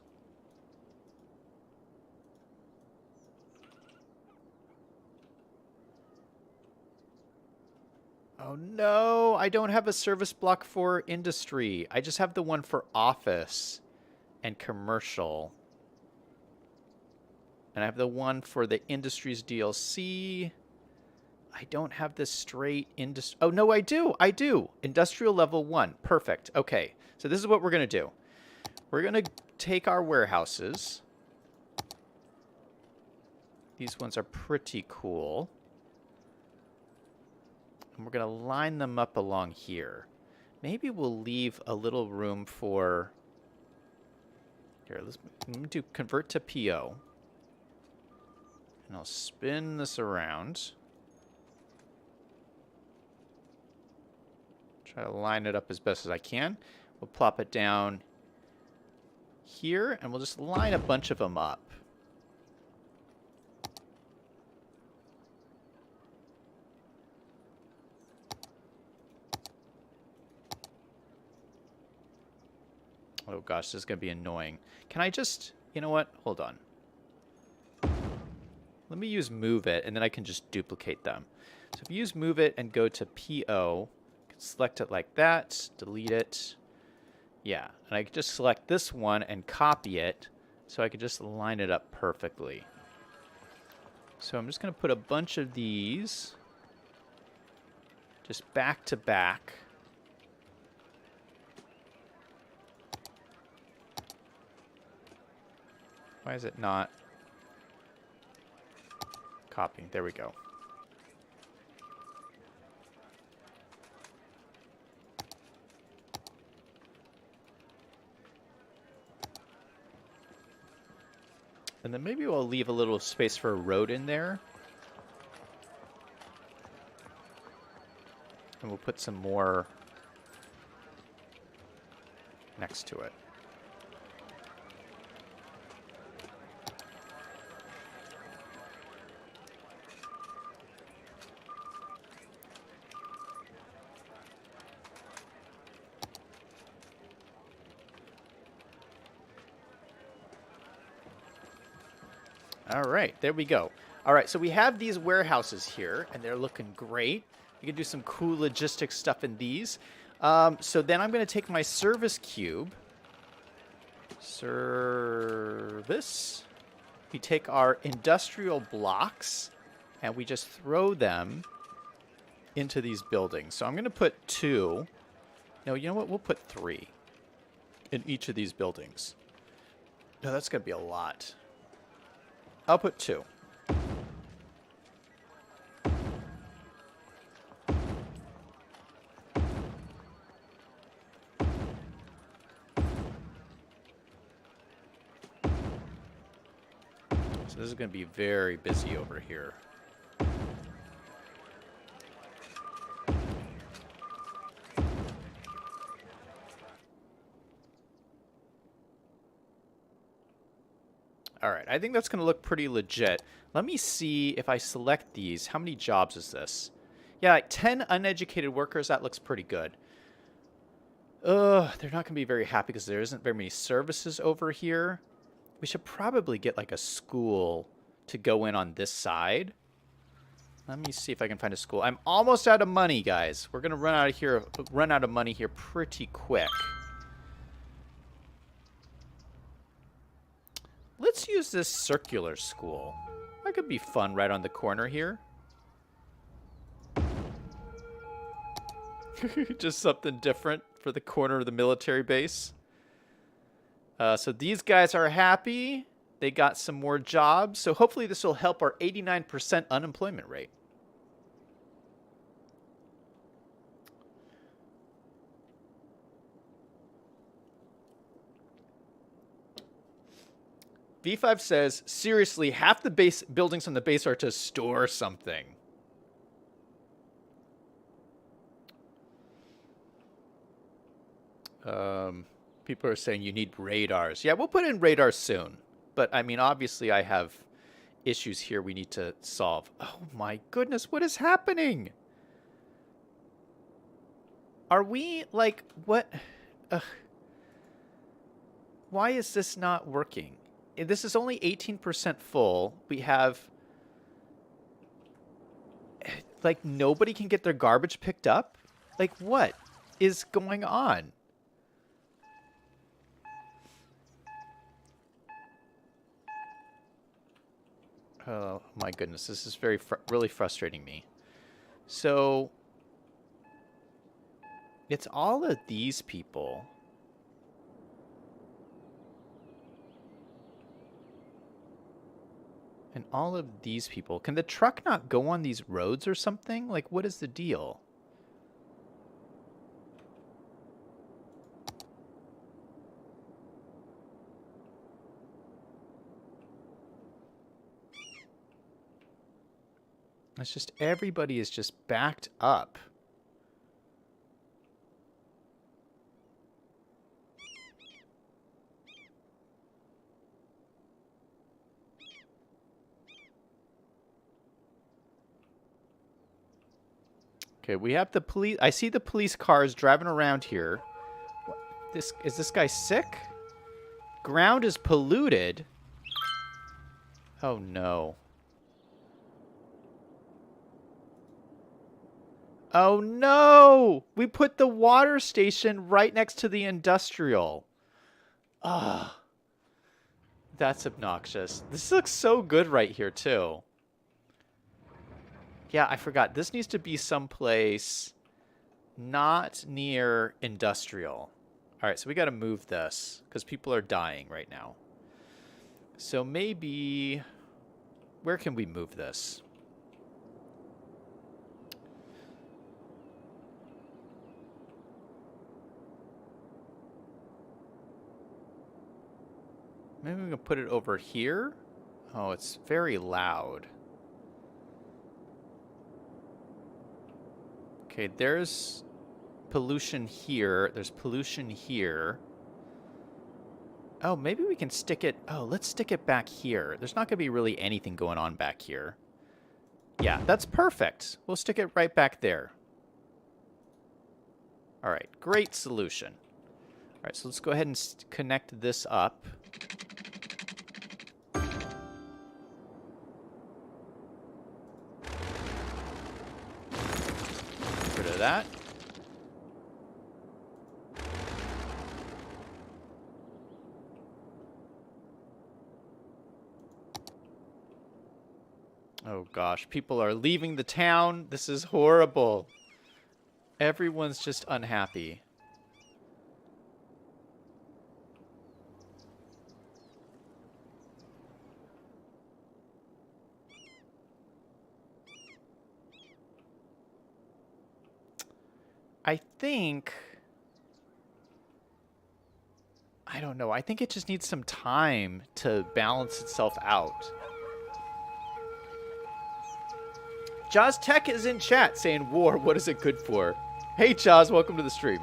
Oh no, I don't have a service block for industry. I just have the one for office and commercial. And I have the one for the industries DLC. I don't have the straight industry. Oh no, I do. I do. Industrial level 1. Perfect. Okay. So this is what we're going to do. We're going to take our warehouses. These ones are pretty cool. And we're going to line them up along here. Maybe we'll leave a little room for... Here, let me do convert to PO. And I'll spin this around. Try to line it up as best as I can. We'll plop it down here, and we'll just line a bunch of them up. Oh gosh, this is going to be annoying. Can I just, you know what? Hold on. Let me use move it, and then I can just duplicate them. So if you use move it and go to PO, you can select it like that, delete it. Yeah, and I can just select this one and copy it, so I can just line it up perfectly. So I'm just going to put a bunch of these just back to back. Why is it not copying? There we go. And then maybe we'll leave a little space for a road in there. And we'll put some more next to it. All right, there we go. All right, so we have these warehouses here, and they're looking great. We can do some cool logistics stuff in these. So then I'm going to take my service cube. Service. We take our industrial blocks, and we just throw them into these buildings. So I'm going to put 2. No, you know what? We'll put 3 in each of these buildings. No, that's going to be a lot. I'll put 2. So this is going to be very busy over here. All right, I think that's going to look pretty legit. Let me see if I select these. How many jobs is this? Yeah, like 10 uneducated workers. That looks pretty good. They're not going to be very happy because there isn't very many services over here. We should probably get like a school to go in on this side. Let me see if I can find a school. I'm almost out of money, guys. We're going to run out of money here pretty quick. Let's use this circular school. That could be fun right on the corner here. Just something different for the corner of the military base. So these guys are happy. They got some more jobs. So hopefully this will help our 89% unemployment rate. V5 says, seriously, half the base buildings on the base are to store something. People are saying you need radars. Yeah, we'll put in radars soon. But, I mean, obviously I have issues here we need to solve. Oh, my goodness, what is happening? Are we, like, what? Why is this not working? This is only 18% full. We have, like, nobody can get their garbage picked up? Like, what is going on? Oh, my goodness. This is really frustrating me. So, it's all of these people. And all of these people. Can the truck not go on these roads or something? Like, what is the deal? It's just everybody is just backed up. Okay, we have the police. I see the police cars driving around here. Is this guy sick? Ground is polluted. Oh no. Oh no! We put the water station right next to the industrial. Ah. That's obnoxious. This looks so good right here too. Yeah, I forgot. This needs to be someplace not near industrial. All right, so we got to move this because people are dying right now. So maybe... Where can we move this? Maybe we can put it over here? Oh, it's very loud. Okay, there's pollution here. There's pollution here. Oh, maybe we can stick it... Oh, let's stick it back here. There's not going to be really anything going on back here. Yeah, that's perfect. We'll stick it right back there. All right, great solution. All right, so let's go ahead and connect this up. Get rid of that. Oh gosh, people are leaving the town. This is horrible. Everyone's just unhappy. I think... I don't know. I think it just needs some time to balance itself out. Jaws Tech is in chat saying, war, what is it good for? Hey, Jaws, welcome to the stream.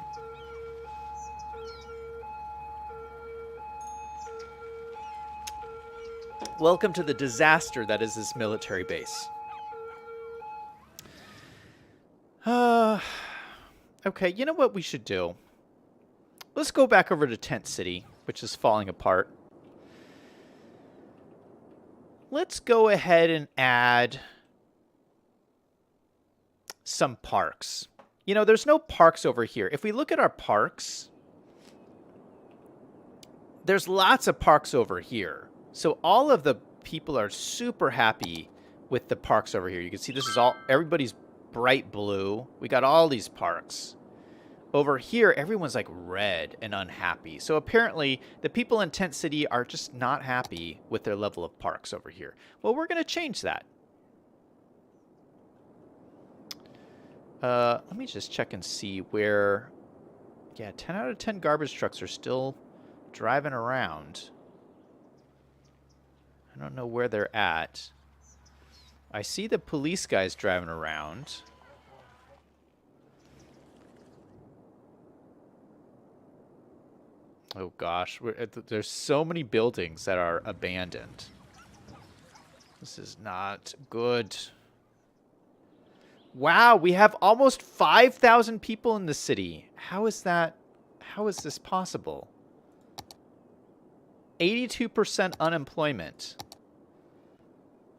Welcome to the disaster that is this military base. Okay, you know what we should do? Let's go back over to Tent City, which is falling apart. Let's go ahead and add some parks. You know, there's no parks over here. If we look at our parks, there's lots of parks over here. So all of the people are super happy with the parks over here. You can see this is all, everybody's bright blue. We got all these parks. Over here, everyone's like red and unhappy. So apparently, the people in Tent City are just not happy with their level of parks over here. Well, we're going to change that. Let me just check and see where... Yeah, 10 out of 10 garbage trucks are still driving around. I don't know where they're at. I see the police guys driving around. Oh gosh, there's so many buildings that are abandoned. This is not good. Wow, we have almost 5,000 people in the city. How is that? How is this possible? 82% unemployment.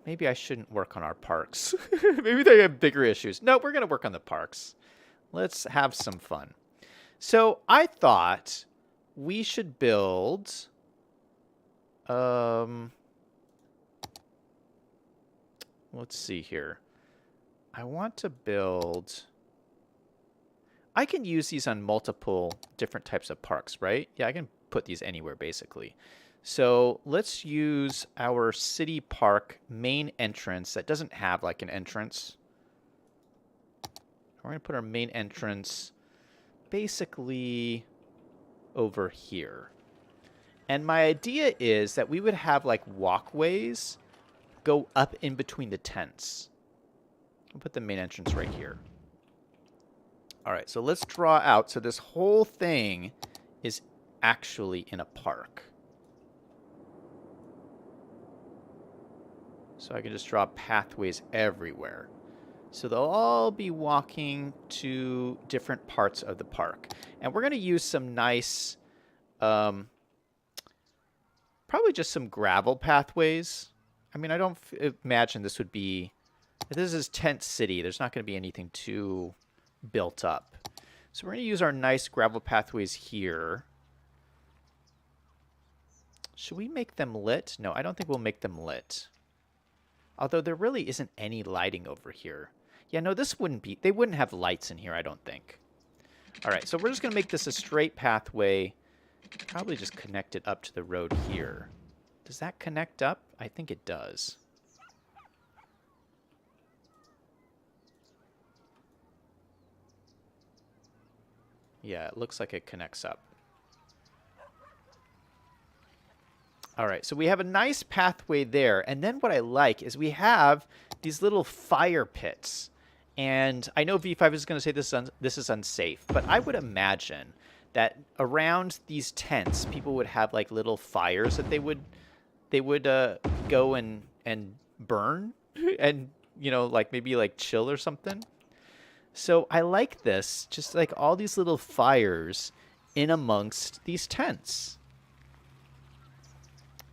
Maybe I shouldn't work on our parks. Maybe they have bigger issues. No, we're going to work on the parks. Let's have some fun. So I thought we should build... let's see here. I want to build... I can use these on multiple different types of parks, right? Yeah, I can put these anywhere, basically. So let's use our city park main entrance that doesn't have like an entrance. We're going to put our main entrance basically over here. And my idea is that we would have like walkways go up in between the tents. I'll put the main entrance right here. All right, so let's draw out. So this whole thing is actually in a park. So I can just draw pathways everywhere. So they'll all be walking to different parts of the park. And we're going to use some nice, probably just some gravel pathways. I mean, I don't imagine this would be, this is Tent City. There's not going to be anything too built up. So we're going to use our nice gravel pathways here. Should we make them lit? No, I don't think we'll make them lit. Although there really isn't any lighting over here. Yeah, no, this wouldn't be... They wouldn't have lights in here, I don't think. All right, so we're just going to make this a straight pathway. Probably just connect it up to the road here. Does that connect up? I think it does. Yeah, it looks like it connects up. All right, so we have a nice pathway there. And then what I like is we have these little fire pits. And I know V5 is going to say this is unsafe, but I would imagine that around these tents, people would have like little fires that they would go and burn and, you know, like maybe like chill or something. So I like this, just like all these little fires in amongst these tents.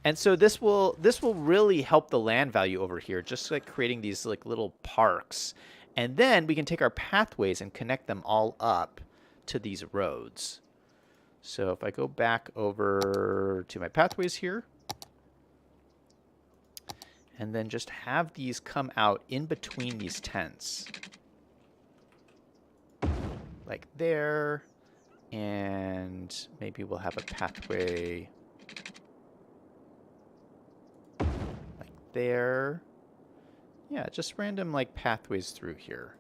And so this will really help the land value over here, just like creating these like little parks. And then we can take our pathways and connect them all up to these roads. So if I go back over to my pathways here, and then just have these come out in between these tents. Like there, and maybe we'll have a pathway like there. Yeah, just random like pathways through here.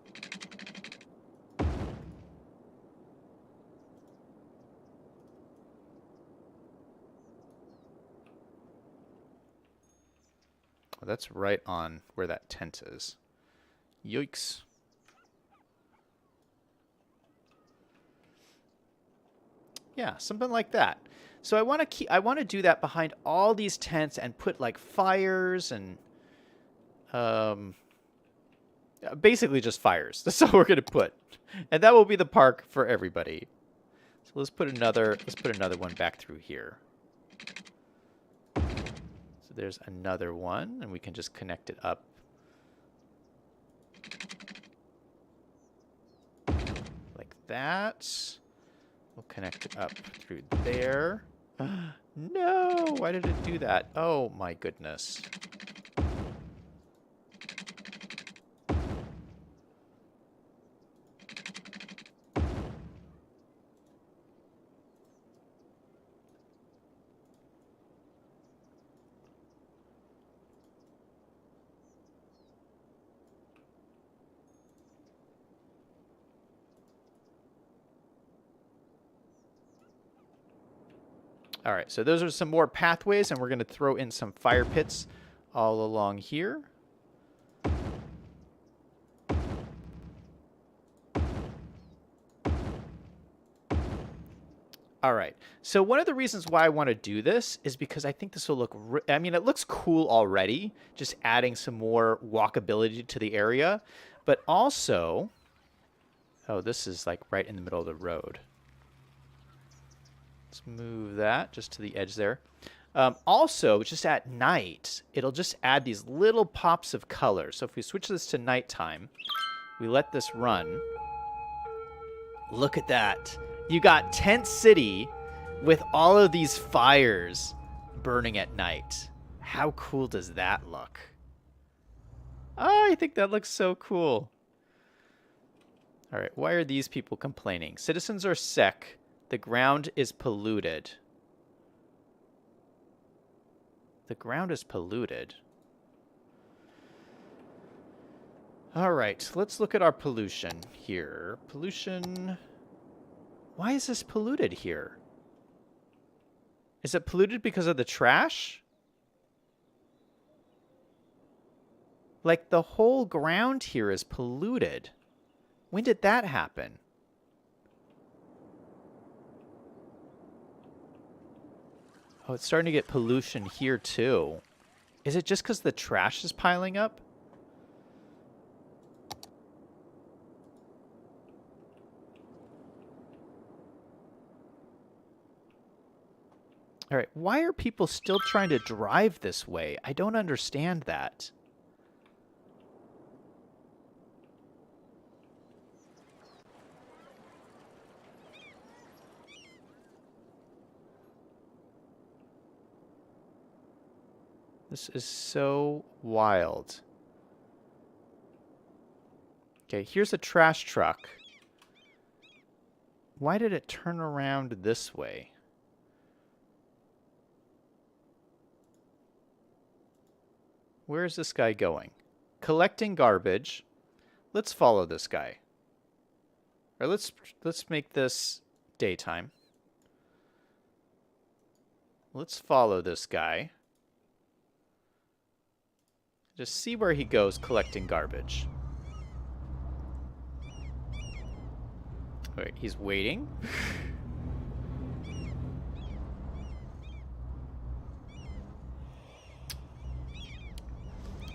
Well, that's right on where that tent is. Yikes. Yeah, something like that. So I want to do that behind all these tents and put like fires and basically just fires. That's all we're going to put. And that will be the park for everybody. So let's put another one back through here. So there's another one, and we can just connect it up. Like that. We'll connect it up through there. No! Why did it do that? Oh my goodness. All right, so those are some more pathways, and we're going to throw in some fire pits all along here. All right, so one of the reasons why I want to do this is because I think this will look, I mean, it looks cool already, just adding some more walkability to the area, but also, oh, this is like right in the middle of the road. Let's move that just to the edge there. Also, just at night, it'll just add these little pops of color. So if we switch this to nighttime, we let this run. Look at that. You got Tent City with all of these fires burning at night. How cool does that look? Oh, I think that looks so cool. All right, why are these people complaining? Citizens are sick. The ground is polluted. The ground is polluted. All right, let's look at our pollution here. Pollution. Why is this polluted here? Is it polluted because of the trash? Like the whole ground here is polluted. When did that happen? Oh, it's starting to get pollution here too. Is it just because the trash is piling up? All right, why are people still trying to drive this way? I don't understand that. This is so wild. Okay, here's a trash truck. Why did it turn around this way? Where is this guy going? Collecting garbage. Let's follow this guy. Or let's make this daytime. Let's follow this guy. Just see where he goes collecting garbage. Wait, he's waiting.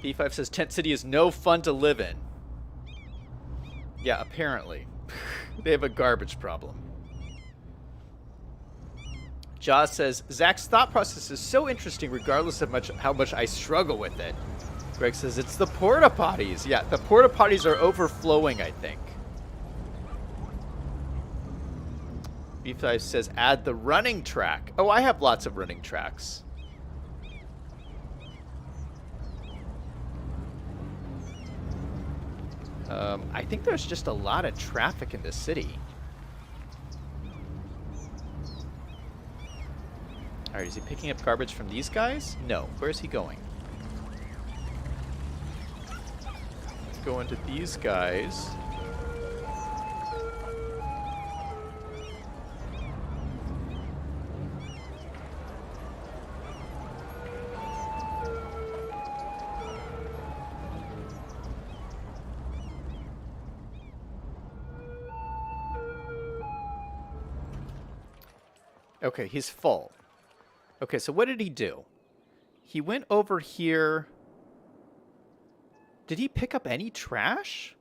B5 says Tent City is no fun to live in. Yeah, apparently. They have a garbage problem. Jaws says, Zach's thought process is so interesting regardless of how much I struggle with it. Greg says, it's the porta potties. Yeah, the porta potties are overflowing, I think. B5 says, add the running track. Oh, I have lots of running tracks. I think there's just a lot of traffic in the city. Alright, is he picking up garbage from these guys? No. Where's he going? He's going to these guys. Okay, he's full. Okay, so what did he do? He went over here. Did he pick up any trash?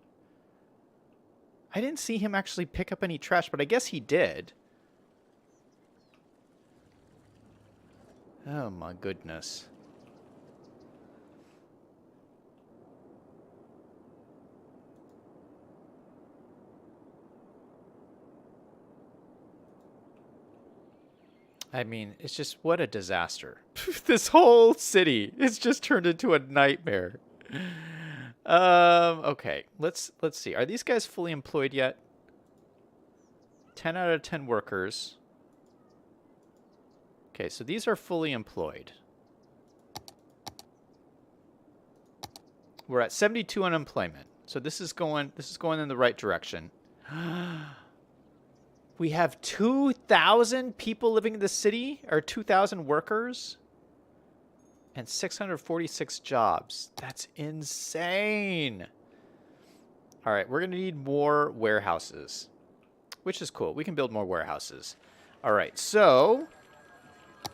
I didn't see him actually pick up any trash, but I guess he did. Oh my goodness. I mean, it's just, what a disaster. This whole city is just turned into a nightmare. Okay, let's see. Are these guys fully employed yet? 10 out of 10 workers. Okay, so these are fully employed. We're at 72 unemployment. So this is going in the right direction. We have 2,000 people living in the city, or 2,000 workers, and 646 jobs. That's insane. All right, we're going to need more warehouses, which is cool. We can build more warehouses. All right, so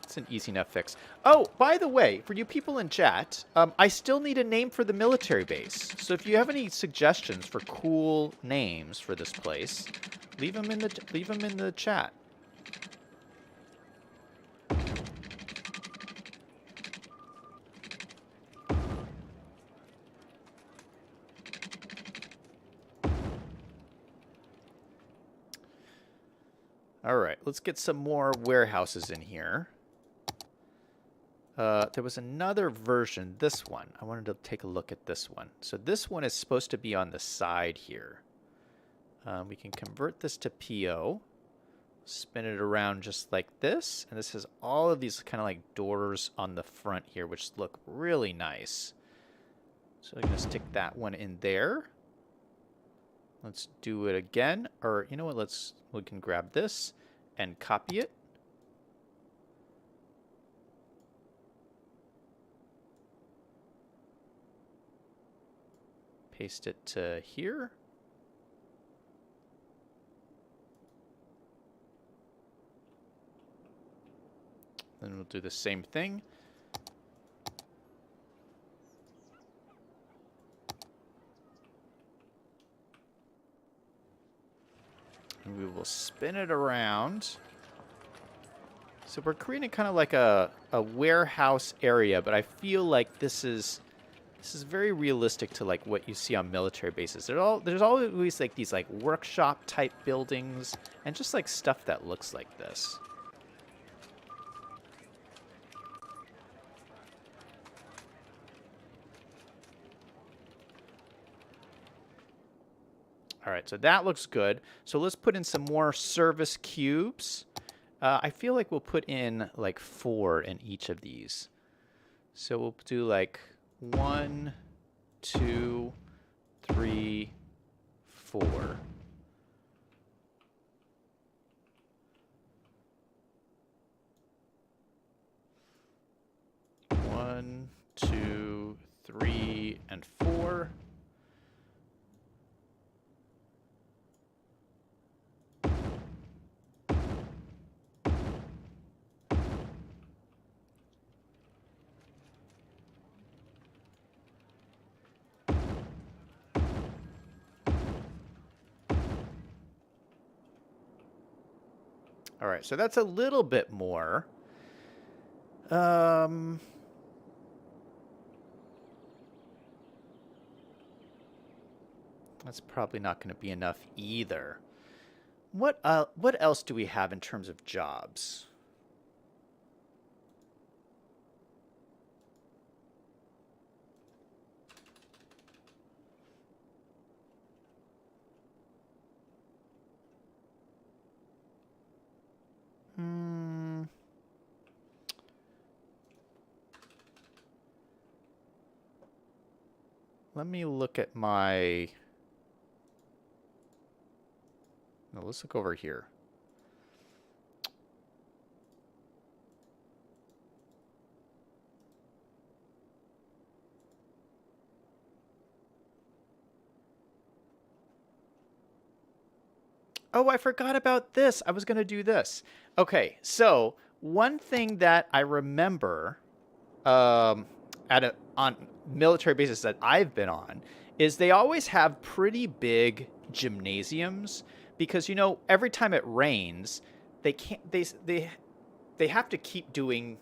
it's an easy enough fix. Oh, by the way, for you people in chat, I still need a name for the military base. So if you have any suggestions for cool names for this place, leave them in the chat. All right, let's get some more warehouses in here. There was another version, this one. I wanted to take a look at this one. So this one is supposed to be on the side here. We can convert this to PO, spin it around just like this, and this has all of these kind of like doors on the front here, which look really nice. So I'm going to stick that one in there. Let's do it again, or you know what, we can grab this and copy it. Paste it to here. Then we'll do the same thing. And we will spin it around. So we're creating kind of like a warehouse area, but I feel like this is very realistic to like what you see on military bases. There's always like these like workshop type buildings and just like stuff that looks like this. All right, so that looks good. So let's put in some more service cubes. I feel like we'll put in like 4 in each of these. So we'll do like 1, 2, 3, 4. One, two, 3, and 4. All right, so that's a little bit more. That's probably not going to be enough either. What else do we have in terms of jobs? Let me look at my... No, let's look over here. Oh, I forgot about this. I was going to do this. Okay, so one thing that I remember on military bases that I've been on is they always have pretty big gymnasiums because, you know, every time it rains, they can't they have to keep doing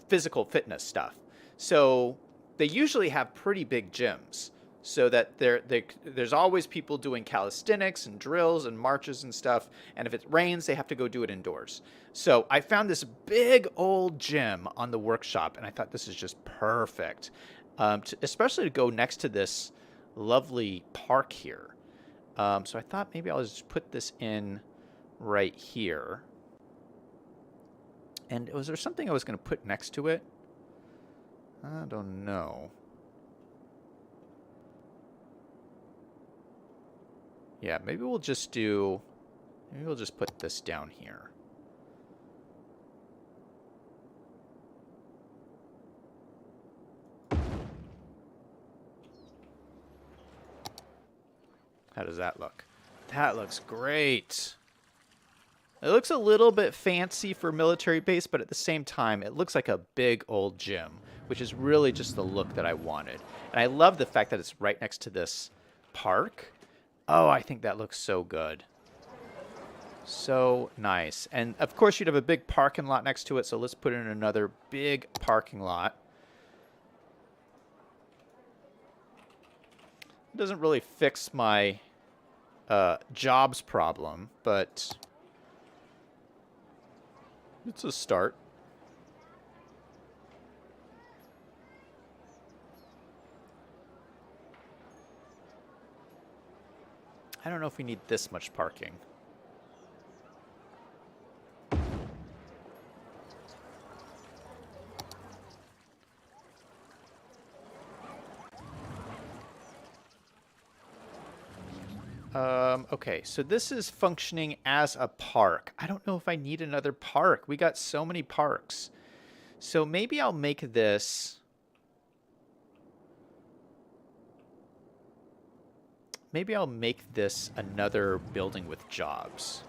physical fitness stuff. So they usually have pretty big gyms so that there's always people doing calisthenics and drills and marches and stuff. And if it rains, they have to go do it indoors. So I found this big old gym on the workshop, and I thought this is just perfect, especially to go next to this lovely park here. So I thought maybe I'll just put this in right here. And was there something I was going to put next to it? I don't know. Yeah, maybe we'll just put this down here. How does that look? That looks great. It looks a little bit fancy for military base, but at the same time, it looks like a big old gym, which is really just the look that I wanted. And I love the fact that it's right next to this park. Oh, I think that looks so good. So nice. And of course, you'd have a big parking lot next to it, so let's put in another big parking lot. It doesn't really fix my jobs problem, but it's a start. I don't know if we need this much parking. Okay, so this is functioning as a park. I don't know if I need another park. We got so many parks. So maybe I'll make this... Maybe I'll make this another building with jobs.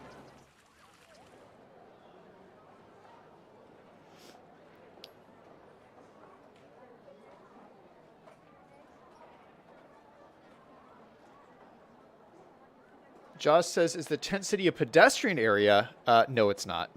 Jaws says, is the tent city a pedestrian area? No, it's not.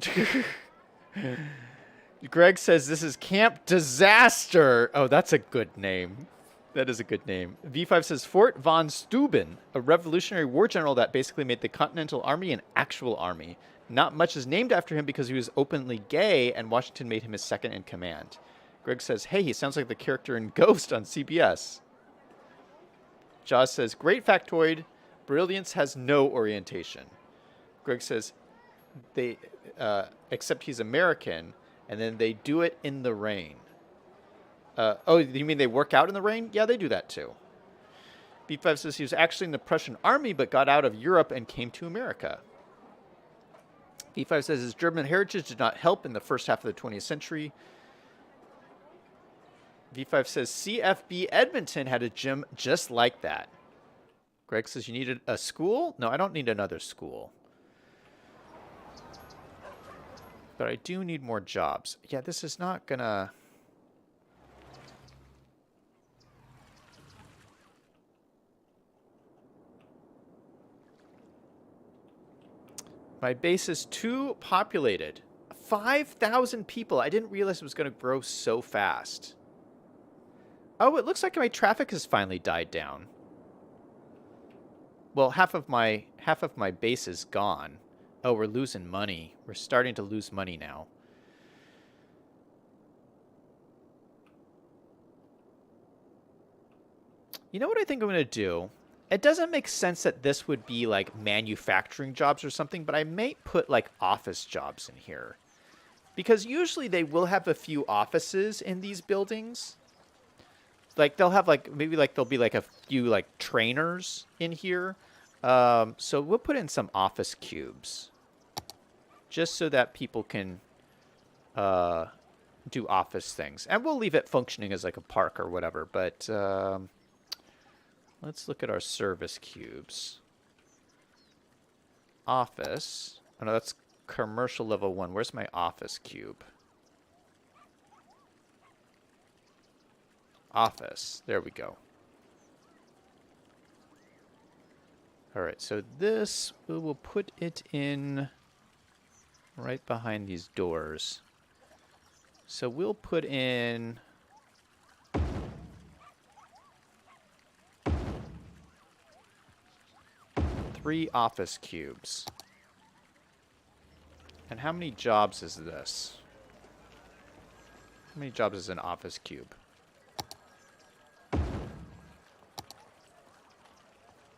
Greg says, this is Camp Disaster. Oh, that's a good name. That is a good name. V5 says, Fort von Steuben, a Revolutionary War general that basically made the Continental Army an actual army. Not much is named after him because he was openly gay, and Washington made him his second in command. Greg says, hey, he sounds like the character in Ghost on CBS. Jaws says, great factoid. Brilliance has no orientation. Greg says, except he's American, and then they do it in the rain. Oh, you mean they work out in the rain? Yeah, they do that too. B5 says he was actually in the Prussian army but got out of Europe and came to America. B5 says his German heritage did not help in the first half of the 20th century. V5 says CFB Edmonton had a gym just like that. Greg says you needed a school? No, I don't need another school. But I do need more jobs. Yeah, this is not gonna... My base is too populated. 5,000 people. I didn't realize it was going to grow so fast. Oh, it looks like my traffic has finally died down. Well, half of my base is gone. Oh, we're losing money. We're starting to lose money now. You know what I think I'm going to do? It doesn't make sense that this would be like manufacturing jobs or something, but I may put like office jobs in here. Because usually they will have a few offices in these buildings. Like they'll have like, maybe like there'll be like a few like trainers in here. So we'll put in some office cubes. Just so that people can do office things. And we'll leave it functioning as like a park or whatever, but... let's look at our service cubes. Office. Oh no, that's commercial level 1. Where's my office cube? Office. There we go. Alright, so this, we will put it in right behind these doors. So we'll put in... 3 office cubes. And how many jobs is this? How many jobs is an office cube?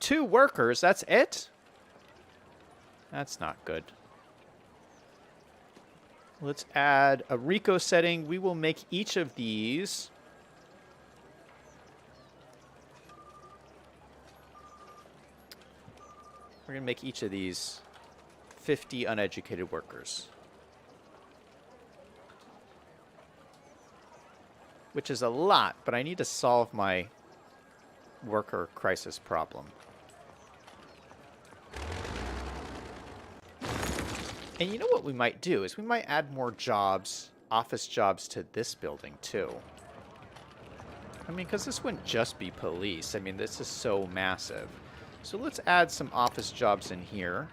2 workers, that's it? That's not good. Let's add a Rico setting. We will make each of these... We're going to make each of these 50 uneducated workers. Which is a lot, but I need to solve my worker crisis problem. And you know what we might do is we might add more jobs, office jobs to this building too. I mean, because this wouldn't just be police. I mean, this is so massive. So let's add some office jobs in here.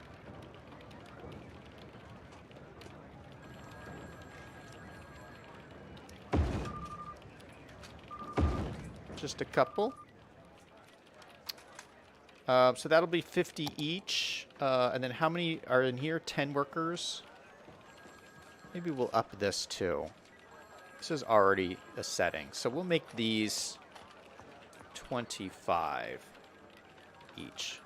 Just a couple. So that'll be 50 each. And then how many are in here? 10 workers. Maybe we'll up this too. This is already a setting. So we'll make these 25 each.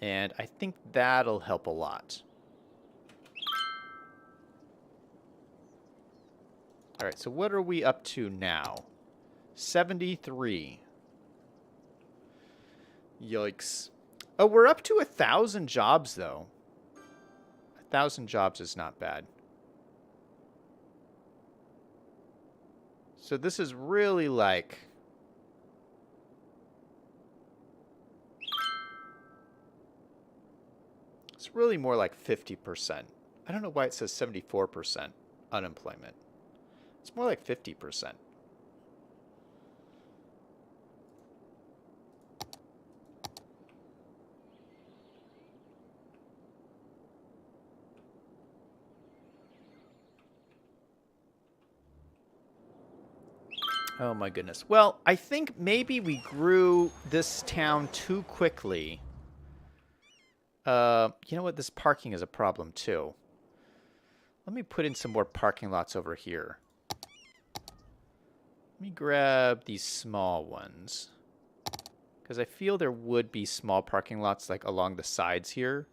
And I think that'll help a lot. All right, so what are we up to now? 73. Yikes. Oh, we're up to 1,000 jobs, though. 1,000 jobs is not bad. So this is really like... It's really more like 50%. I don't know why it says 74% unemployment. It's more like 50%. Oh my goodness. Well, I think maybe we grew this town too quickly. You know what? This parking is a problem too. Let me put in some more parking lots over here. Let me grab these small ones. Because I feel there would be small parking lots like along the sides here.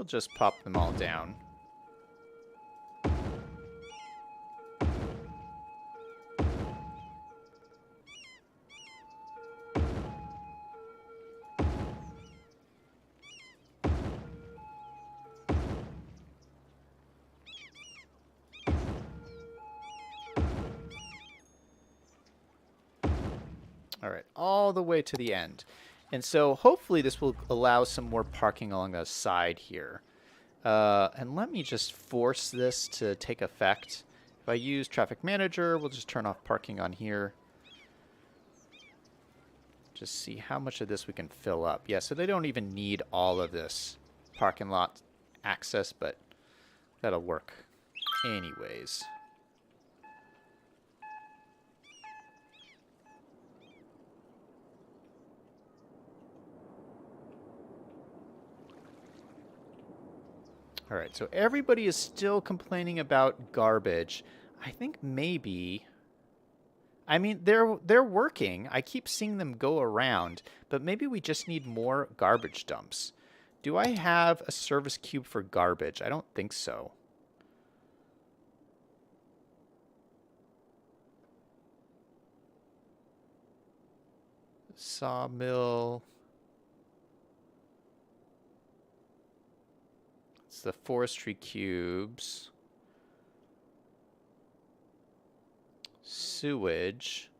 we'll just pop them all down. All right, all the way to the end. And so hopefully this will allow some more parking along the side here. And let me just force this to take effect. If I use Traffic Manager, we'll just turn off parking on here. Just see how much of this we can fill up. Yeah, so they don't even need all of this parking lot access, but that'll work anyways. All right, so everybody is still complaining about garbage. I think maybe... I mean, they're working. I keep seeing them go around, but maybe we just need more garbage dumps. Do I have a service cube for garbage? I don't think so. Sawmill... the forestry cubes, sewage.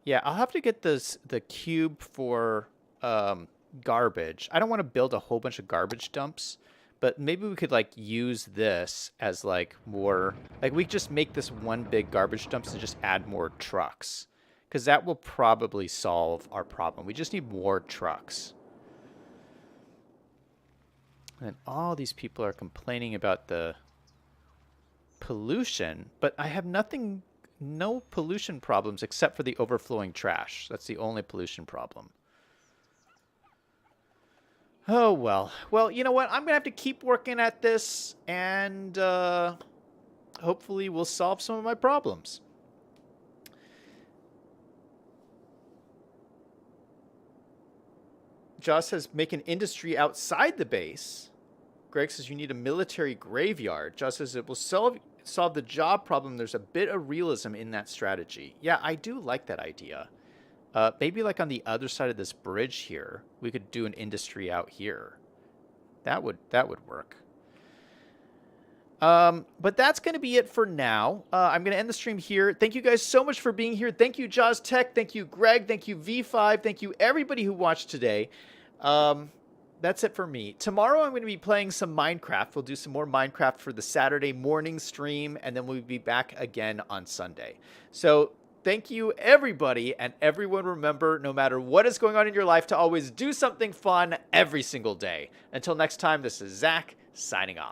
Yeah, I'll have to get the cube for garbage. I don't want to build a whole bunch of garbage dumps, but maybe we could like use this as like more, like we just make this one big garbage dump and just add more trucks, because that will probably solve our problem. We just need more trucks. And all these people are complaining about the pollution, but I have no pollution problems except for the overflowing trash. That's the only pollution problem. Oh, well. Well, you know what? I'm going to have to keep working at this, and hopefully we'll solve some of my problems. Josh says, make an industry outside the base. Greg says, you need a military graveyard. Josh says, it will solve the job problem. There's a bit of realism in that strategy. Yeah, I do like that idea. Maybe like on the other side of this bridge here, we could do an industry out here. That would work. But that's going to be it for now. I'm going to end the stream here. Thank you guys so much for being here. Thank you, Jaws Tech. Thank you, Greg. Thank you, V5. Thank you, everybody who watched today. That's it for me. Tomorrow I'm going to be playing some Minecraft. We'll do some more Minecraft for the Saturday morning stream, and then we'll be back again on Sunday. So thank you, everybody, and everyone remember, no matter what is going on in your life, to always do something fun every single day. Until next time, this is Zach, signing off.